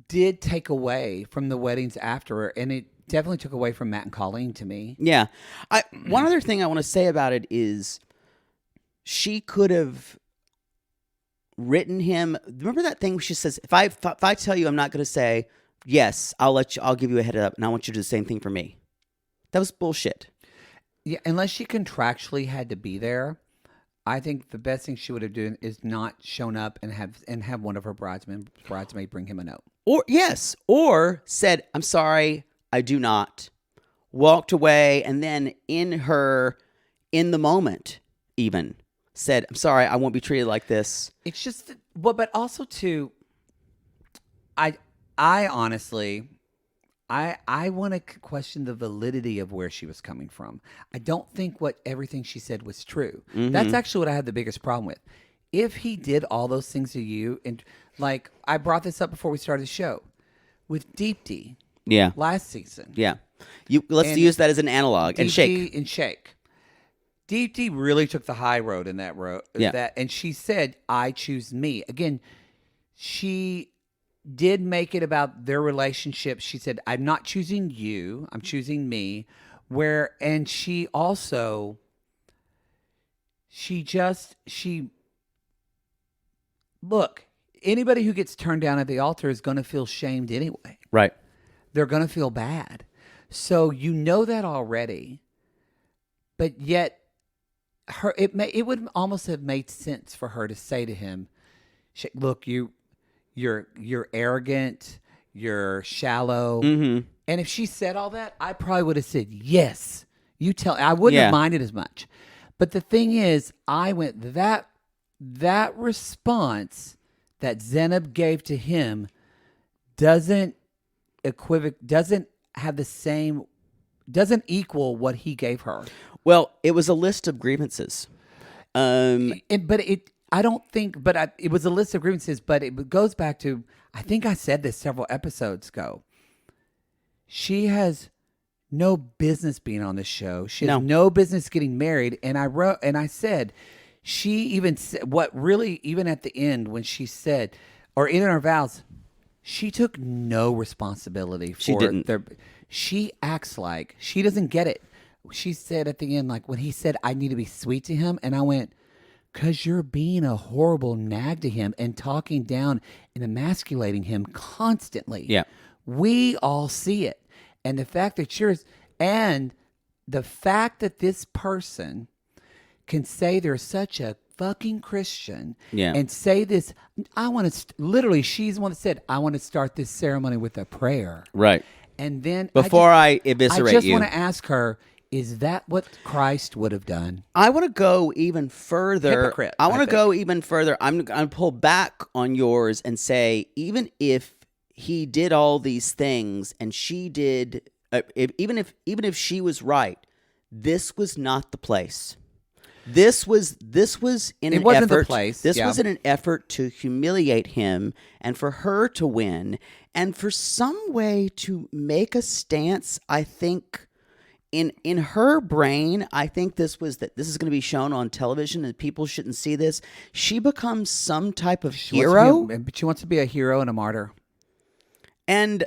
did take away from the weddings after, and it definitely took away from Matt and Colleen to me. Yeah, one other thing I want to say about it is she could have written him. Remember that thing where she says, "If I tell you, I'm not going to say yes. I'll give you a head up, and I want you to do the same thing for me." That was bullshit. Yeah, unless she contractually had to be there, I think the best thing she would have done is not shown up and have one of her bridesmaid bring him a note. Or said, "I'm sorry, I do not." Walked away, and then in the moment, even said, "I'm sorry, I won't be treated like this." It's just, but also too, I honestly. I want to question the validity of where she was coming from. I don't think everything she said was true. Mm-hmm. That's actually what I had the biggest problem with. If he did all those things to you, and like I brought this up before we started the show, with Deepti, last season, let's use that as an analog. Deepti and Shake. Deepti really took the high road in that road. And she said, "I choose me." Again, she did make it about their relationship. She said, "I'm not choosing you, I'm choosing me." And she also, look, anybody who gets turned down at the altar is going to feel shamed anyway. Right. They're going to feel bad. So you know that already. But yet, it would almost have made sense for her to say to him, "Look, you're arrogant, you're shallow." Mm-hmm. And if she said all that, I probably would have said, "Yes, you tell." I wouldn't have minded as much. But the thing is, I went that response that Zeinab gave to him doesn't equal what he gave her. Well, it was a list of grievances. It was a list of grievances, but it goes back to, I think I said this several episodes ago. She has no business being on this show. She has no business getting married. And I said, she even said, even at the end when she said, or in our vows, she took no responsibility for She didn't. She acts like she doesn't get it. She said at the end, like when he said, "I need to be sweet to him," and I went, "'Cause you're being a horrible nag to him and talking down and emasculating him constantly." Yeah. We all see it. And the fact that this person can say they're such a fucking Christian and say this, literally, she's the one that said, "I want to start this ceremony with a prayer." Right. And then Before I eviscerate you. I just want to ask her, is that what Christ would have done? I want to go even further. Hypocrite, I want to go even further. I'm going to pull back on yours and say, even if he did all these things and she did, even if she was right, this was not the place. This was in an wasn't effort. The place. This was in an effort to humiliate him and for her to win and for some way to make a stance. I think in her brain, I think this is going to be shown on television and people shouldn't see this. She becomes some type of hero, but she wants to be a hero and a martyr. And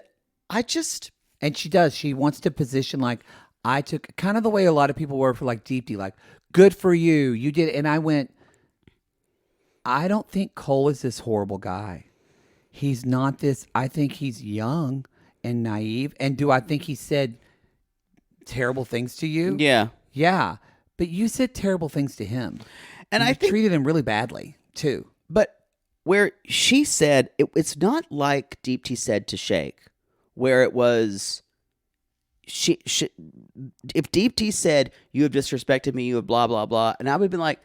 she does. She wants to position like, I took kind of the way a lot of people were for like Deepti, like, good for you. You did. And I went, I don't think Cole is this horrible guy. He's not this. I think he's young and naive. And do I think he said terrible things to you? Yeah. Yeah. But you said terrible things to him. And I think treated him really badly too. But where she said, it's not like Deepti said to Shake, where it was, if Deepti said, "You have disrespected me, you have blah, blah, blah," and I would have been like,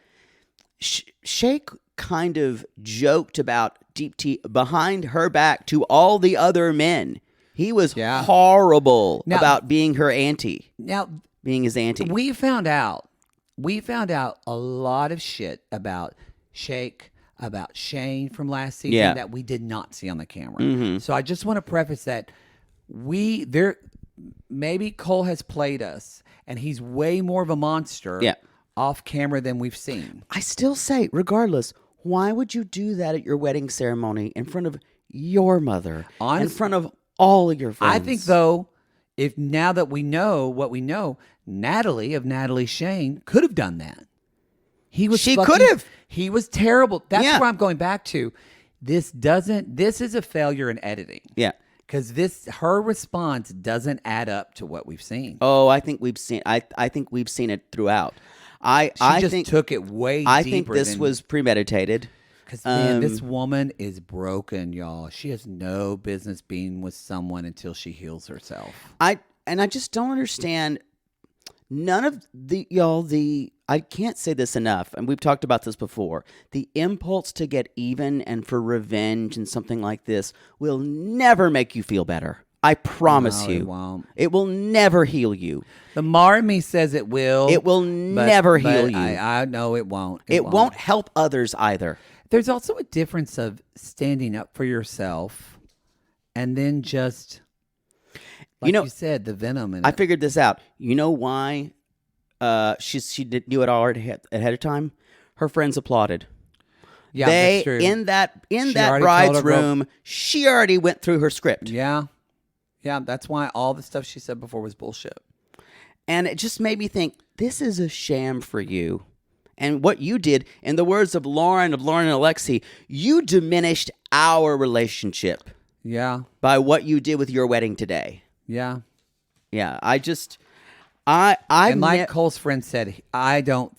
Shake kind of joked about Deepti behind her back to all the other men. He was horrible about being her auntie. Now, being his auntie. We found out a lot of shit about Shake, about Shane from last season that we did not see on the camera. Mm-hmm. So I just want to preface that maybe Cole has played us and he's way more of a monster off camera than we've seen. I still say, regardless, why would you do that at your wedding ceremony in front of your mother, in front of all of your friends? I think, though, if now that we know what we know, Natalie Shane could have done that. She could have. He was terrible. That's where I'm going back to. This is a failure in editing. Yeah. Because her response doesn't add up to what we've seen. Oh, I think we've seen. I think we've seen it throughout. I think took it way deeper. I think this was premeditated. Because this woman is broken, y'all. She has no business being with someone until she heals herself. I just don't understand. None of I can't say this enough, and we've talked about this before. The impulse to get even and for revenge and something like this will never make you feel better. I promise you. It won't. It will never heal you. The Mar in me says it will. It will never heal you. I know it won't. It won't help others either. There's also a difference of standing up for yourself and then just, like you said, the venom in it. I figured this out. You know why she knew it already ahead of time? Her friends applauded. Yeah, that's true. In that bride's room, she already went through her script. Yeah. Yeah, that's why all the stuff she said before was bullshit. And it just made me think, this is a sham for you. And what you did, in the words of Lauren and Alexi, you diminished our relationship. Yeah. By what you did with your wedding today. Yeah. Yeah. And like Cole's friend said, I don't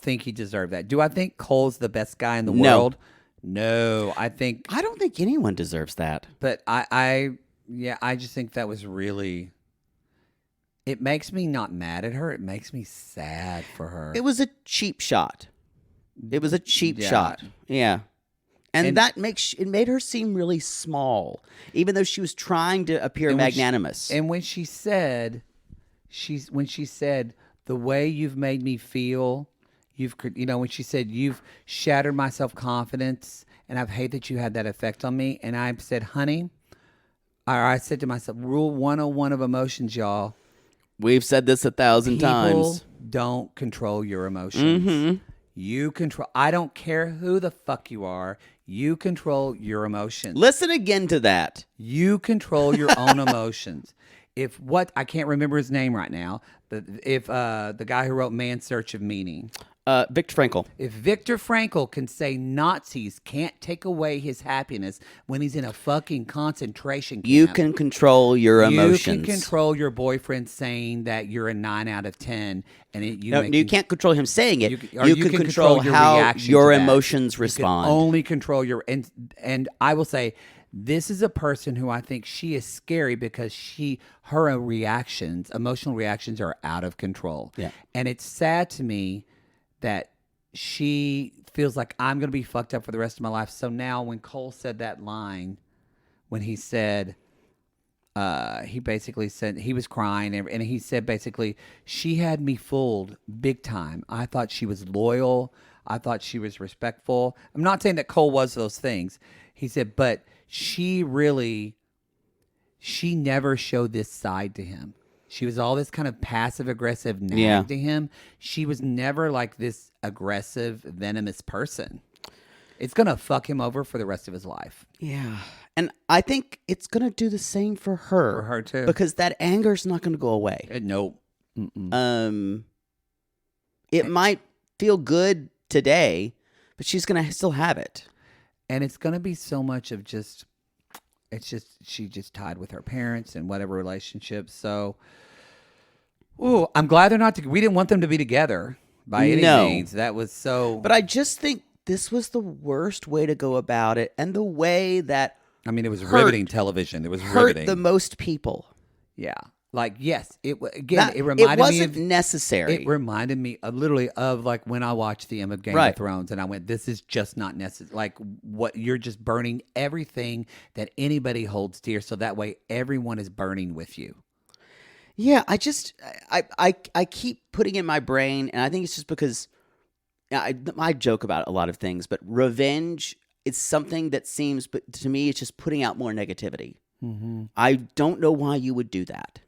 think he deserved that. Do I think Cole's the best guy in the world? No. I don't think anyone deserves that. But I just think that was really. It makes me not mad at her. It makes me sad for her. It was a cheap shot. Yeah. And that made her seem really small, even though she was trying to appear magnanimous. When she said, the way you've made me feel, when she said, you've shattered my self-confidence, and I've hate that you had that effect on me. And I said, honey, or I said to myself, rule 101 of emotions, y'all. We've said this 1,000 times. People don't control your emotions. Mm-hmm. You control. I don't care who the fuck you are. You control your emotions. Listen again to that. You control your own emotions. I can't remember his name right now, but if the guy who wrote Man's Search of Meaning. Viktor Frankl. If Viktor Frankl can say Nazis can't take away his happiness when he's in a fucking concentration camp. You can control your emotions. You can control your boyfriend saying that you're a 9 out of 10. You can't control him saying it. You can control how your emotions respond. You can only control your... And I will say, this is a person who I think she is scary because her emotional reactions are out of control. Yeah. And it's sad to me that she feels like I'm going to be fucked up for the rest of my life. So now when Cole said that line, when he said, he basically said, he was crying and he said basically, she had me fooled big time. I thought she was loyal. I thought she was respectful. I'm not saying that Cole was those things. He said, but she never showed this side to him. She was all this kind of passive-aggressive nag to him. She was never like this aggressive, venomous person. It's going to fuck him over for the rest of his life. Yeah. And I think it's going to do the same for her. For her, too. Because that anger's not going to go away. Nope. It might feel good today, but she's going to still have it. And it's going to be so much of she just tied with her parents and whatever relationships. So, I'm glad they're not. We didn't want them to be together by any means. That was so. But I just think this was the worst way to go about it, and the way that it was riveting television. It was hurt riveting. The most people. Yeah. Like, yes, it reminded me. It wasn't necessary. It reminded me literally of like when I watched the end of Game of Thrones, and I went, "This is just not necessary." Like, what you're just burning everything that anybody holds dear, so that way everyone is burning with you. Yeah, I keep putting in my brain, and I think it's just because I joke about a lot of things, but revenge is something that seems, but to me, it's just putting out more negativity. Mm-hmm. I don't know why you would do that.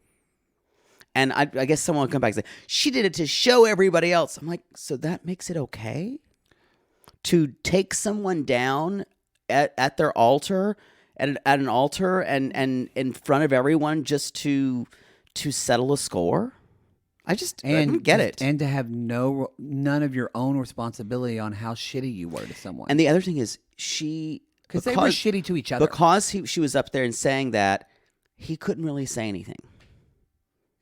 And I guess someone will come back and say, she did it to show everybody else. I'm like, so that makes it okay? To take someone down at their altar, at an altar, and in front of everyone just to settle a score? I don't get it. And to have none of your own responsibility on how shitty you were to someone. And the other thing is, because they were shitty to each other. Because she was up there and saying that, he couldn't really say anything.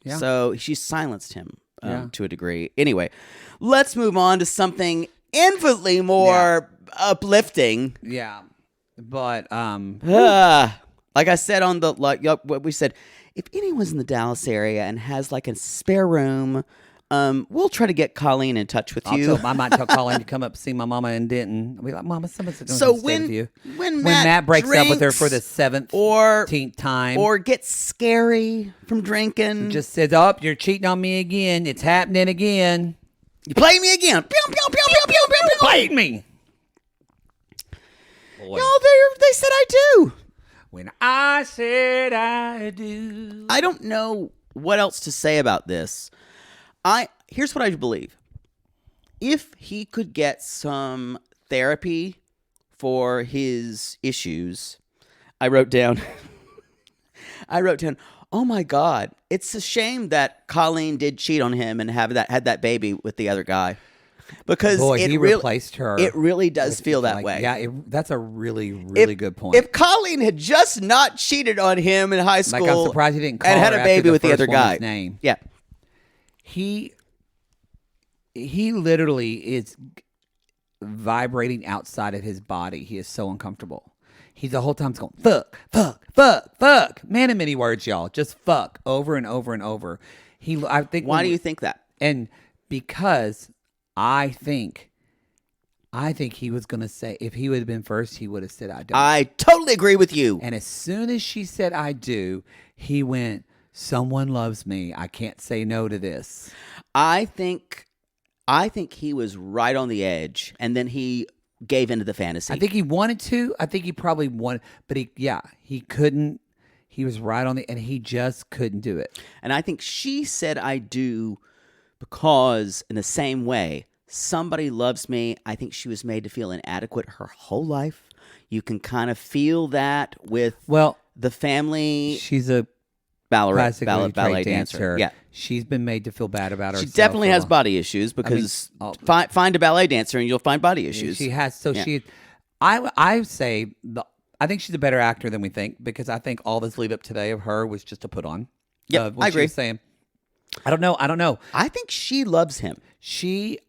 Yeah. So she silenced him to a degree. Anyway, let's move on to something infinitely more uplifting. Yeah. But like I said on what we said, if anyone's in the Dallas area and has like a spare room, we'll try to get Colleen in touch with you. I might tell Colleen to come up see my mama in Denton. I'll be like, Mama, someone's going to stay with you. When Matt breaks up with her for the 17th time. Or gets scary from drinking. Just says, oh, you're cheating on me again. It's happening again. You play me again. Pew, pew, pew, pew, pew, pew, pew. Played me. Boy. No, they said I do. When I said I do. I don't know what else to say about this. Here's what I believe. If he could get some therapy for his issues, I wrote down, oh my God, it's a shame that Colleen did cheat on him and had that baby with the other guy. because he replaced her. It really does feel that way. Yeah, that's a really, really good point. If Colleen had just not cheated on him in high school, I'm surprised he didn't call and her had a baby with the other guy. Name. Yeah, he literally is vibrating outside of his body. He is so uncomfortable. He's the whole time going fuck, fuck, fuck, fuck. Man of many words, y'all. Just fuck over and over and over. I think. Why do you think that? And because I think he was going to say, if he would have been first, he would have said, I don't. I totally agree with you. And as soon as she said, I do, he went, someone loves me. I can't say no to this. I think he was right on the edge, and then he gave into the fantasy. I think he wanted to. I think he probably wanted, but he couldn't. He was right on and he just couldn't do it. And I think she said, I do, because in the same way, somebody loves me. I think she was made to feel inadequate her whole life. You can kind of feel that with the family. She's a ballet dancer. Yeah. She's been made to feel bad about herself. She definitely has body issues because find a ballet dancer and you'll find body issues. She has. So I say I think she's a better actor than we think, because I think all this lead up today of her was just a put on. Yeah, I agree. She was saying, I don't know. I think she loves him.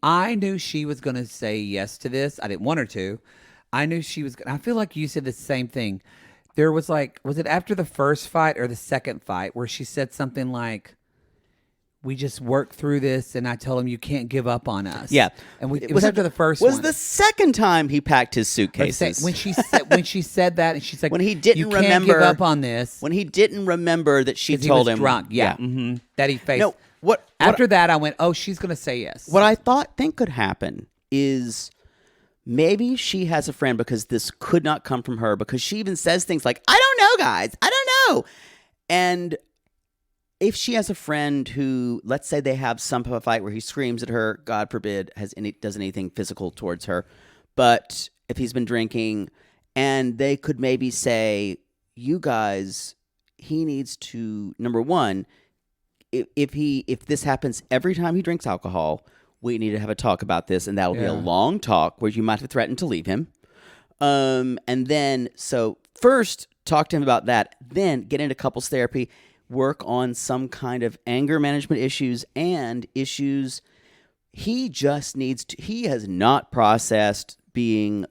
I knew she was going to say yes to this. I didn't want her to. I knew she was. I feel like you said the same thing. There was was it after the first fight or the second fight where she said something like, we just worked through this, and I told him you can't give up on us. Yeah, and it was after the first one. Was the second time he packed his suitcases. When she said that, and she's like, when he didn't you remember, can't give up on this. When he didn't remember that she told him drunk. Yeah. Mm-hmm. That he faced. No, after that, I went, oh, she's going to say yes. What I think could happen is maybe she has a friend, because this could not come from her, because she even says things like, I don't know, guys. I don't know. And if she has a friend who, let's say they have some fight where he screams at her, God forbid, does anything physical towards her, but if he's been drinking, and they could maybe say, you guys, he needs to, number one, if this happens every time he drinks alcohol, we need to have a talk about this, and that'll be a long talk where you might have threatened to leave him. And then, so first talk to him about that, then get into couples therapy, work on some kind of anger management issues and issues he just needs to. He has not processed being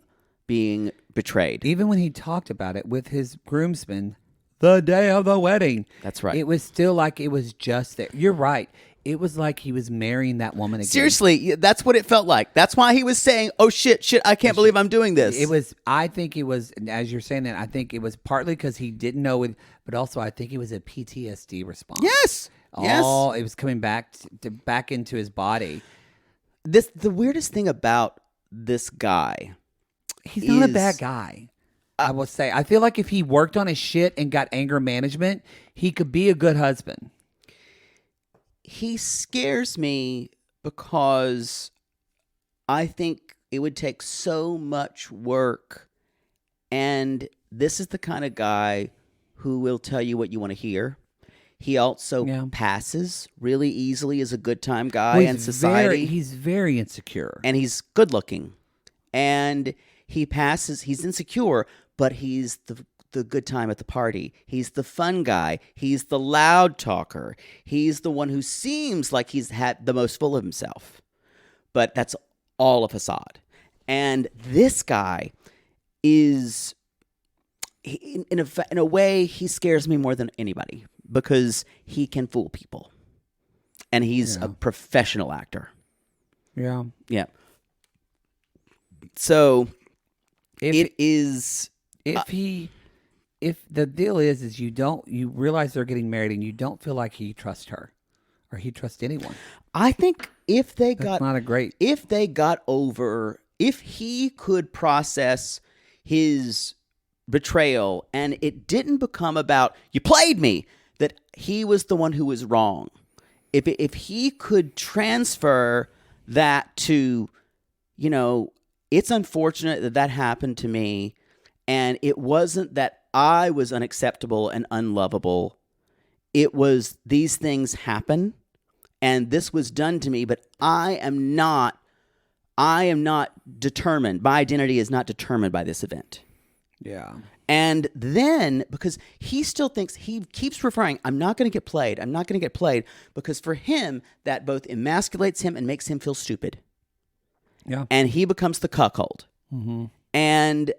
betrayed. Even when he talked about it with his groomsmen the day of the wedding. That's right. It was still like it was just there. You're right. It was like he was marrying that woman again. Seriously, that's what it felt like. That's why he was saying, oh, shit, I can't believe I'm doing this. I think it was, as you're saying that, I think it was partly because he didn't know it, but also I think it was a PTSD response. Yes. It was coming back into his body. The weirdest thing about this guy. He's not a bad guy. I will say. I feel like if he worked on his shit and got anger management, he could be a good husband. He scares me because I think it would take so much work, and this is the kind of guy who will tell you what you want to hear. He also passes really easily as a good time guy in society. He's very insecure. And he's good looking. And he passes, he's insecure, but he's the good time at the party. He's the fun guy. He's the loud talker. He's the one who seems like he's had the most full of himself. But that's all a facade. And this guy is, in a way, he scares me more than anybody because he can fool people. And he's a professional actor. Yeah. Yeah. So, if the deal is you realize they're getting married and you don't feel like he trusts her or he trusts anyone. I think if he could process his betrayal and it didn't become about, you played me, that he was the one who was wrong. If he could transfer that to, it's unfortunate that happened to me, and it wasn't that I was unacceptable and unlovable. It was these things happen, and this was done to me, but I am not I am not determined. My identity is not determined by this event. Yeah. And then, because he still thinks, he keeps referring, I'm not going to get played. I'm not going to get played. Because for him, that both emasculates him and makes him feel stupid. Yeah. And he becomes the cuckold. Mm-hmm. And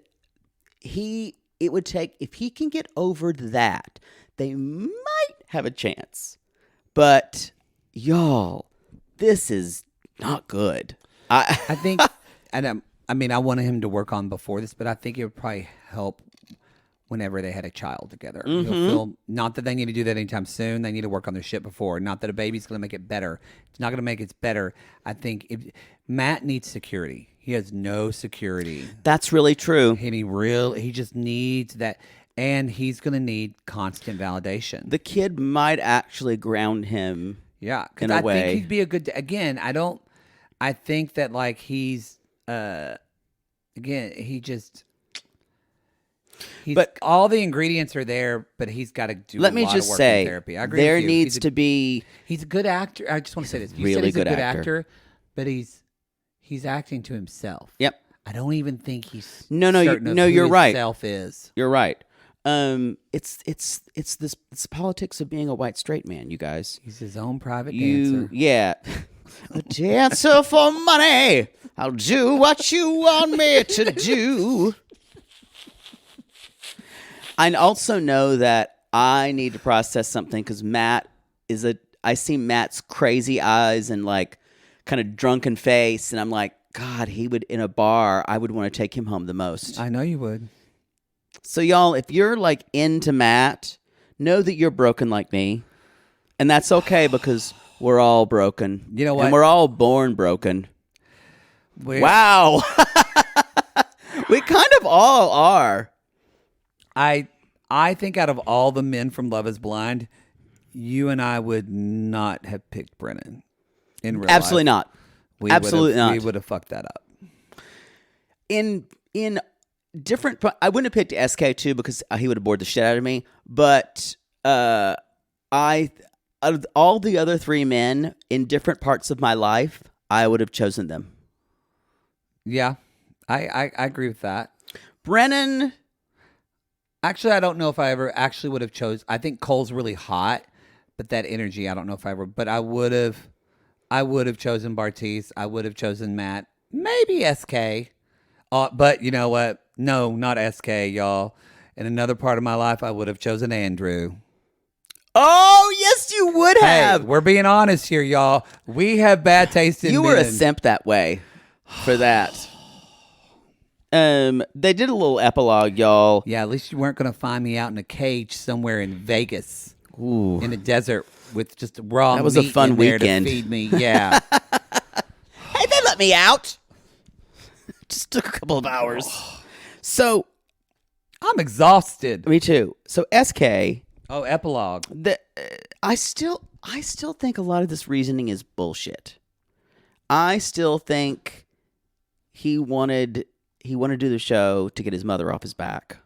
it would take, if he can get over that, they might have a chance. But, y'all, this is not good. I think, and I wanted him to work on before this, but I think it would probably help whenever they had a child together. Mm-hmm. He'll feel, not that they need to do that anytime soon. They need to work on their shit before. Not that a baby's going to make it better. It's not going to make it better. I think Matt needs security. He has no security. That's really true. And he just needs that. And he's going to need constant validation. The kid might actually ground him. Yeah. In a way. I think he'd be a good, again, I think that like he's, again, but all the ingredients are there, but he's got to do. Let me just say, therapy. I agree. There needs to be. He's a good actor. I just want to say this. You really said he's good a good actor, but he's acting to himself. Yep. I don't even think he's no. You're right. Himself is. You're right. It's this politics of being a white straight man. You guys. He's his own private dancer. Yeah. A dancer for money. I'll do what you want me to do. I also know that I need to process something because Matt I see Matt's crazy eyes and like kind of drunken face, and I'm like, God, he would, in a bar, I would want to take him home the most. I know you would. So y'all, if you're like into Matt, know that you're broken like me, and that's okay because we're all broken. You know what? And we're all born broken. Wow. We kind of all are. I think out of all the men from Love Is Blind, you and I would not have picked Brennan in real Absolutely life. Not. Absolutely not. We would have fucked that up. In different, I wouldn't have picked SK too because he would have bored the shit out of me. But out of all the other three men in different parts of my life, I would have chosen them. Yeah, I agree with that. Brennan. Actually, I don't know if I ever actually would have chose. I think Cole's really hot, but that energy, I don't know if I ever. But I would have chosen Bartiz. I would have chosen Matt. Maybe SK. But you know what? No, not SK, y'all. In another part of my life, I would have chosen Andrew. Oh, yes, you would have. Hey, we're being honest here, y'all. We have bad taste in You men. were a simp that way for that. They did a little epilogue, y'all. Yeah, at least you weren't going to find me out in a cage somewhere in Vegas. Ooh. In a desert with just raw meat. That was a fun weekend. To feed me. Yeah. Hey, they let me out. Just took a couple of hours. So I'm exhausted. Me too. So SK. Oh, epilogue. I still think a lot of this reasoning is bullshit. I still think he wanted to do the show to get his mother off his back.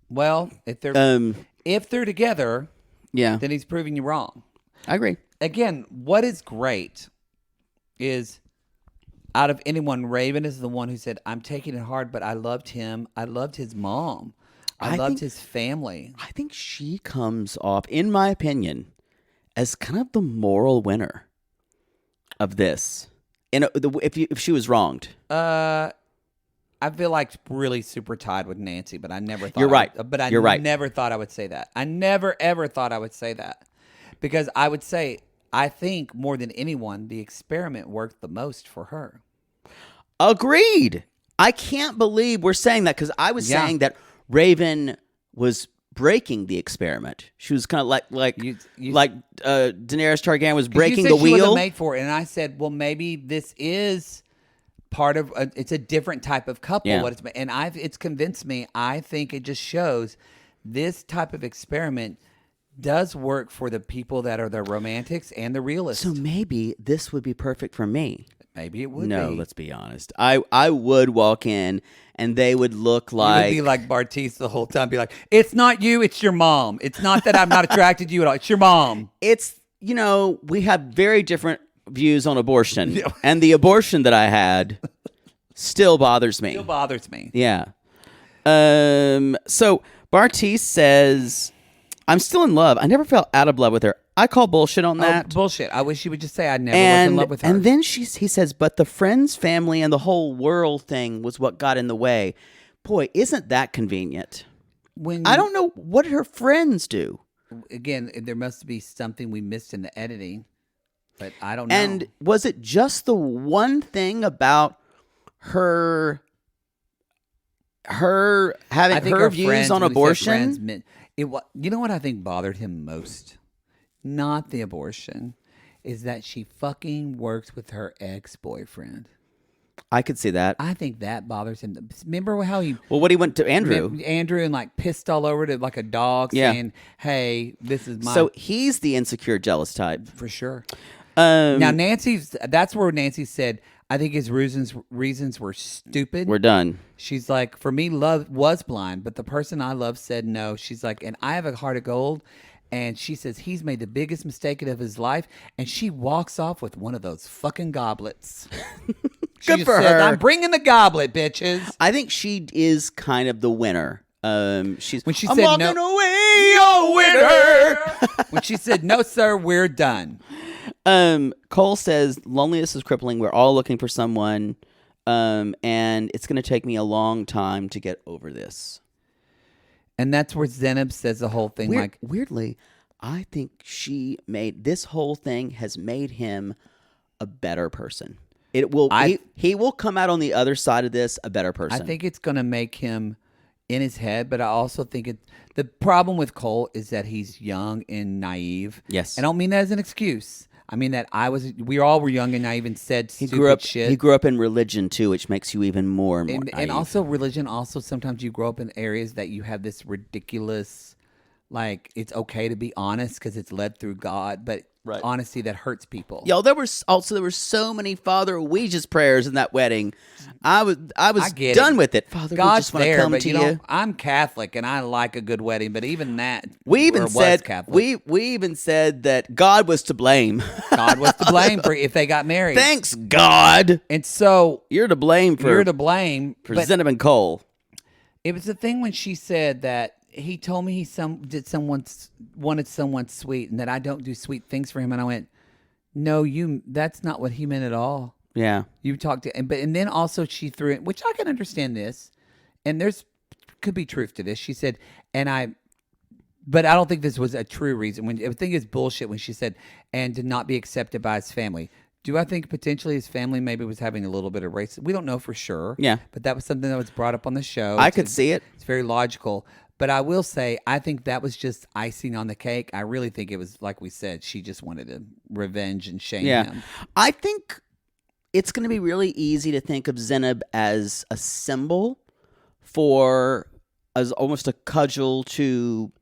Well, if they're together, yeah, then he's proving you wrong. I agree. Again, what is great is out of anyone, Raven is the one who said, I'm taking it hard, but I loved him. I loved his mom. I loved his family. I think she comes off, in my opinion, as kind of the moral winner of this. And if she was wronged. I feel like really super tied with Nancy, but I never thought You're right. You're right. Never thought I would say that. I never ever thought I would say that. Because I would say I think more than anyone the experiment worked the most for her. Agreed. I can't believe we're saying that because I was saying that Raven was breaking the experiment. She was kind of like Daenerys Targaryen was breaking the wheel. She wasn't made for it, and I said, well, maybe this is part of it's a different type of couple. Yeah. It's convinced me. I think it just shows this type of experiment does work for the people that are the romantics and the realists. So maybe this would be perfect for me. Maybe it would be. No, let's be honest. I would walk in and they would look like... You would be like Bartiz the whole time. Be like, it's not you, it's your mom. It's not that I'm not attracted to you at all. It's your mom. It's, we have very different views on abortion, and the abortion that I had still bothers me. Yeah. So Bartiz says, I'm still in love. I never felt out of love with her. I call bullshit on that. Bullshit. I wish he would just say I never was in love with her. And then he says, but the friends, family, and the whole world thing was what got in the way. Boy, isn't that convenient? I don't know, what did her friends do? Again, there must be something we missed in the editing, but I don't know. And was it just the one thing about her having her views on abortion? You know what I think bothered him most? Not the abortion, is that she fucking works with her ex-boyfriend. I could see that. I think that bothers him. Remember how he... Well, what he went to Andrew. And like pissed all over it like a dog saying, hey, this is my... So he's the insecure, jealous type. For sure. Now, that's where Nancy said, I think his reasons were stupid. We're done. She's like, for me, love was blind, but the person I love said no. She's like, and I have a heart of gold. And she says he's made the biggest mistake of his life. And she walks off with one of those fucking goblets. Good for her. I'm bringing the goblet, bitches. I think she is kind of the winner. I'm walking away, your winner. When she said, no, sir, we're done. Cole says, loneliness is crippling. We're all looking for someone. And it's going to take me a long time to get over this. And that's where Zenab says the whole thing. Weirdly, I think this whole thing has made him a better person. It will. He will come out on the other side of this a better person. I think it's going to make him in his head, but I also think the problem with Cole is that he's young and naive. Yes, I don't mean that as an excuse. I mean that we all were young and naive and said stupid shit. He grew up in religion too, which makes you even more naive. And also religion. Also, sometimes you grow up in areas that you have this ridiculous, like it's okay to be honest because it's led through God, but honesty that hurts people. Yo, there were so many Father Ouija's prayers in that wedding. I was done with it. Father, God's we just want to come to you. I'm Catholic and I like a good wedding, but even that we even said that God was to blame. God was to blame for if they got married. Thanks, God. And so you're to blame for Zenab and Cole. It was the thing when she said that he told me wanted someone sweet and that I don't do sweet things for him, and I went, no, that's not what he meant at all. Yeah, you talked to, and then also she threw it, which I can understand this, and could be truth to this. She said, but I don't think this was a true reason. I think it's bullshit when she said, and to not be accepted by his family. Do I think potentially his family maybe was having a little bit of racism? We don't know for sure. Yeah, but that was something that was brought up on the show. I could see it. It's very logical. But I will say, I think that was just icing on the cake. I really think it was, like we said, she just wanted to revenge and shame him. I think it's going to be really easy to think of Zenab as a symbol as almost a cudgel to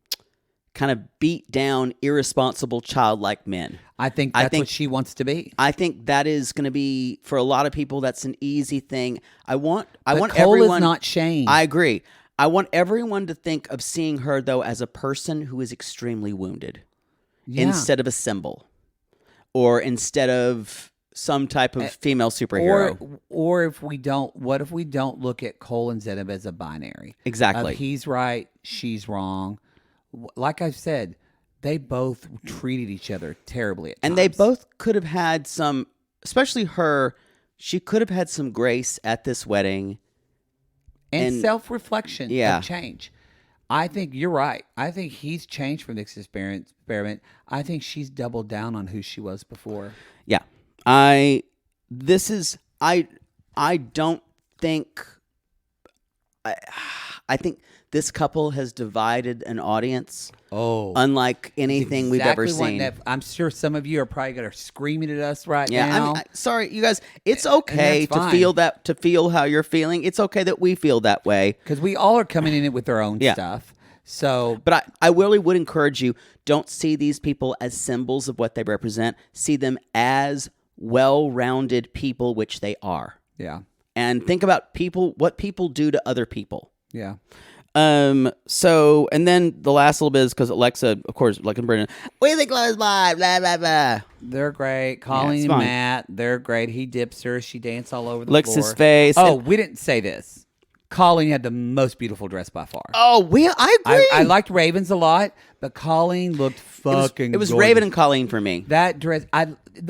kind of beat down irresponsible childlike men. I think that's what she wants to be. I think that is going to be, for a lot of people, that's an easy thing. I want Cole everyone... is not Shane. I agree. I want everyone to think of seeing her, though, as a person who is extremely wounded instead of a symbol or instead of some type of female superhero. Or what if we don't look at Cole and Zenab as a binary? Exactly. He's right, she's wrong. Like I've said, they both treated each other terribly at times. And they both could have had some, especially her, she could have had some grace at this wedding. And self-reflection of change. I think you're right. I think he's changed from this experiment. I think she's doubled down on who she was before. Yeah. I don't think... I think this couple has divided an audience. Unlike anything we've ever seen. I'm sure some of you are probably going to screaming at us right now. Sorry, you guys. It's okay to feel how you're feeling. It's okay that we feel that way because we all are coming in it with our own stuff. So, but I really would encourage you: don't see these people as symbols of what they represent. See them as well-rounded people, which they are. Yeah. And think about what people do to other people. Yeah. So, and then the last little bit is because Alexa, of course, like in Brendan, we think love is blind, blah, blah, blah. They're great. Colleen and Matt, they're great. He dips her. She danced all over the Licks floor. his face. Oh, we didn't say this. Colleen had the most beautiful dress by far. Oh, I agree. I liked Raven's a lot, but Colleen looked fucking It was gorgeous. Raven and Colleen for me. That dress,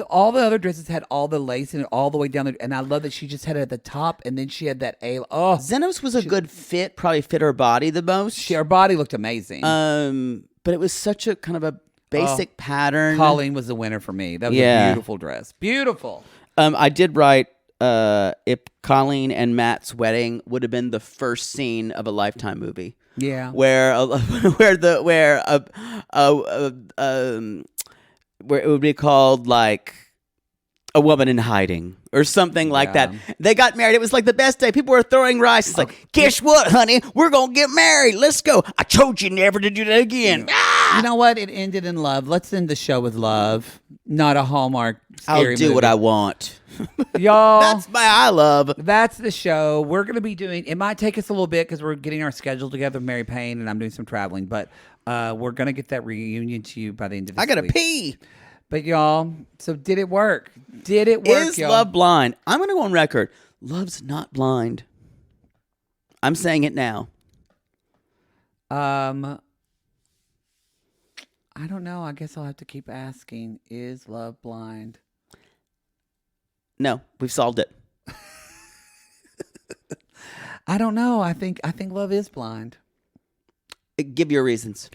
all the other dresses had all the lace in it all the way down there, and I love that she just had it at the top, and then she had that Zenos was a good fit, probably fit her body the most. Her body looked amazing. But it was such a kind of a basic pattern. Colleen was the winner for me. That was a beautiful dress. Beautiful. I did write if Colleen and Matt's wedding would have been the first scene of a Lifetime movie. Yeah. Where it would be called like A Woman in Hiding or something like that. They got married. It was like the best day. People were throwing rice. It's like, guess what, honey? We're going to get married. Let's go. I told you never to do that again. You know what? It ended in love. Let's end the show with love, not a Hallmark scary I'll do movie. what I want. Y'all. That's my I love. That's the show. We're going to be doing, it might take us a little bit because we're getting our schedule together with Mary Payne and I'm doing some traveling, but we're going to get that reunion to you by the end of this week. I got to pee. But y'all, so did it work? Did it work, Is y'all? love blind? I'm going to go on record. Love's not blind. I'm saying it now. I don't know. I guess I'll have to keep asking. Is love blind? No, we've solved it. I don't know. I think love is blind. Give your reasons.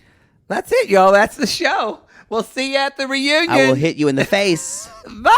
That's it, y'all. That's the show. We'll see you at the reunion. I will hit you in the face. Bye.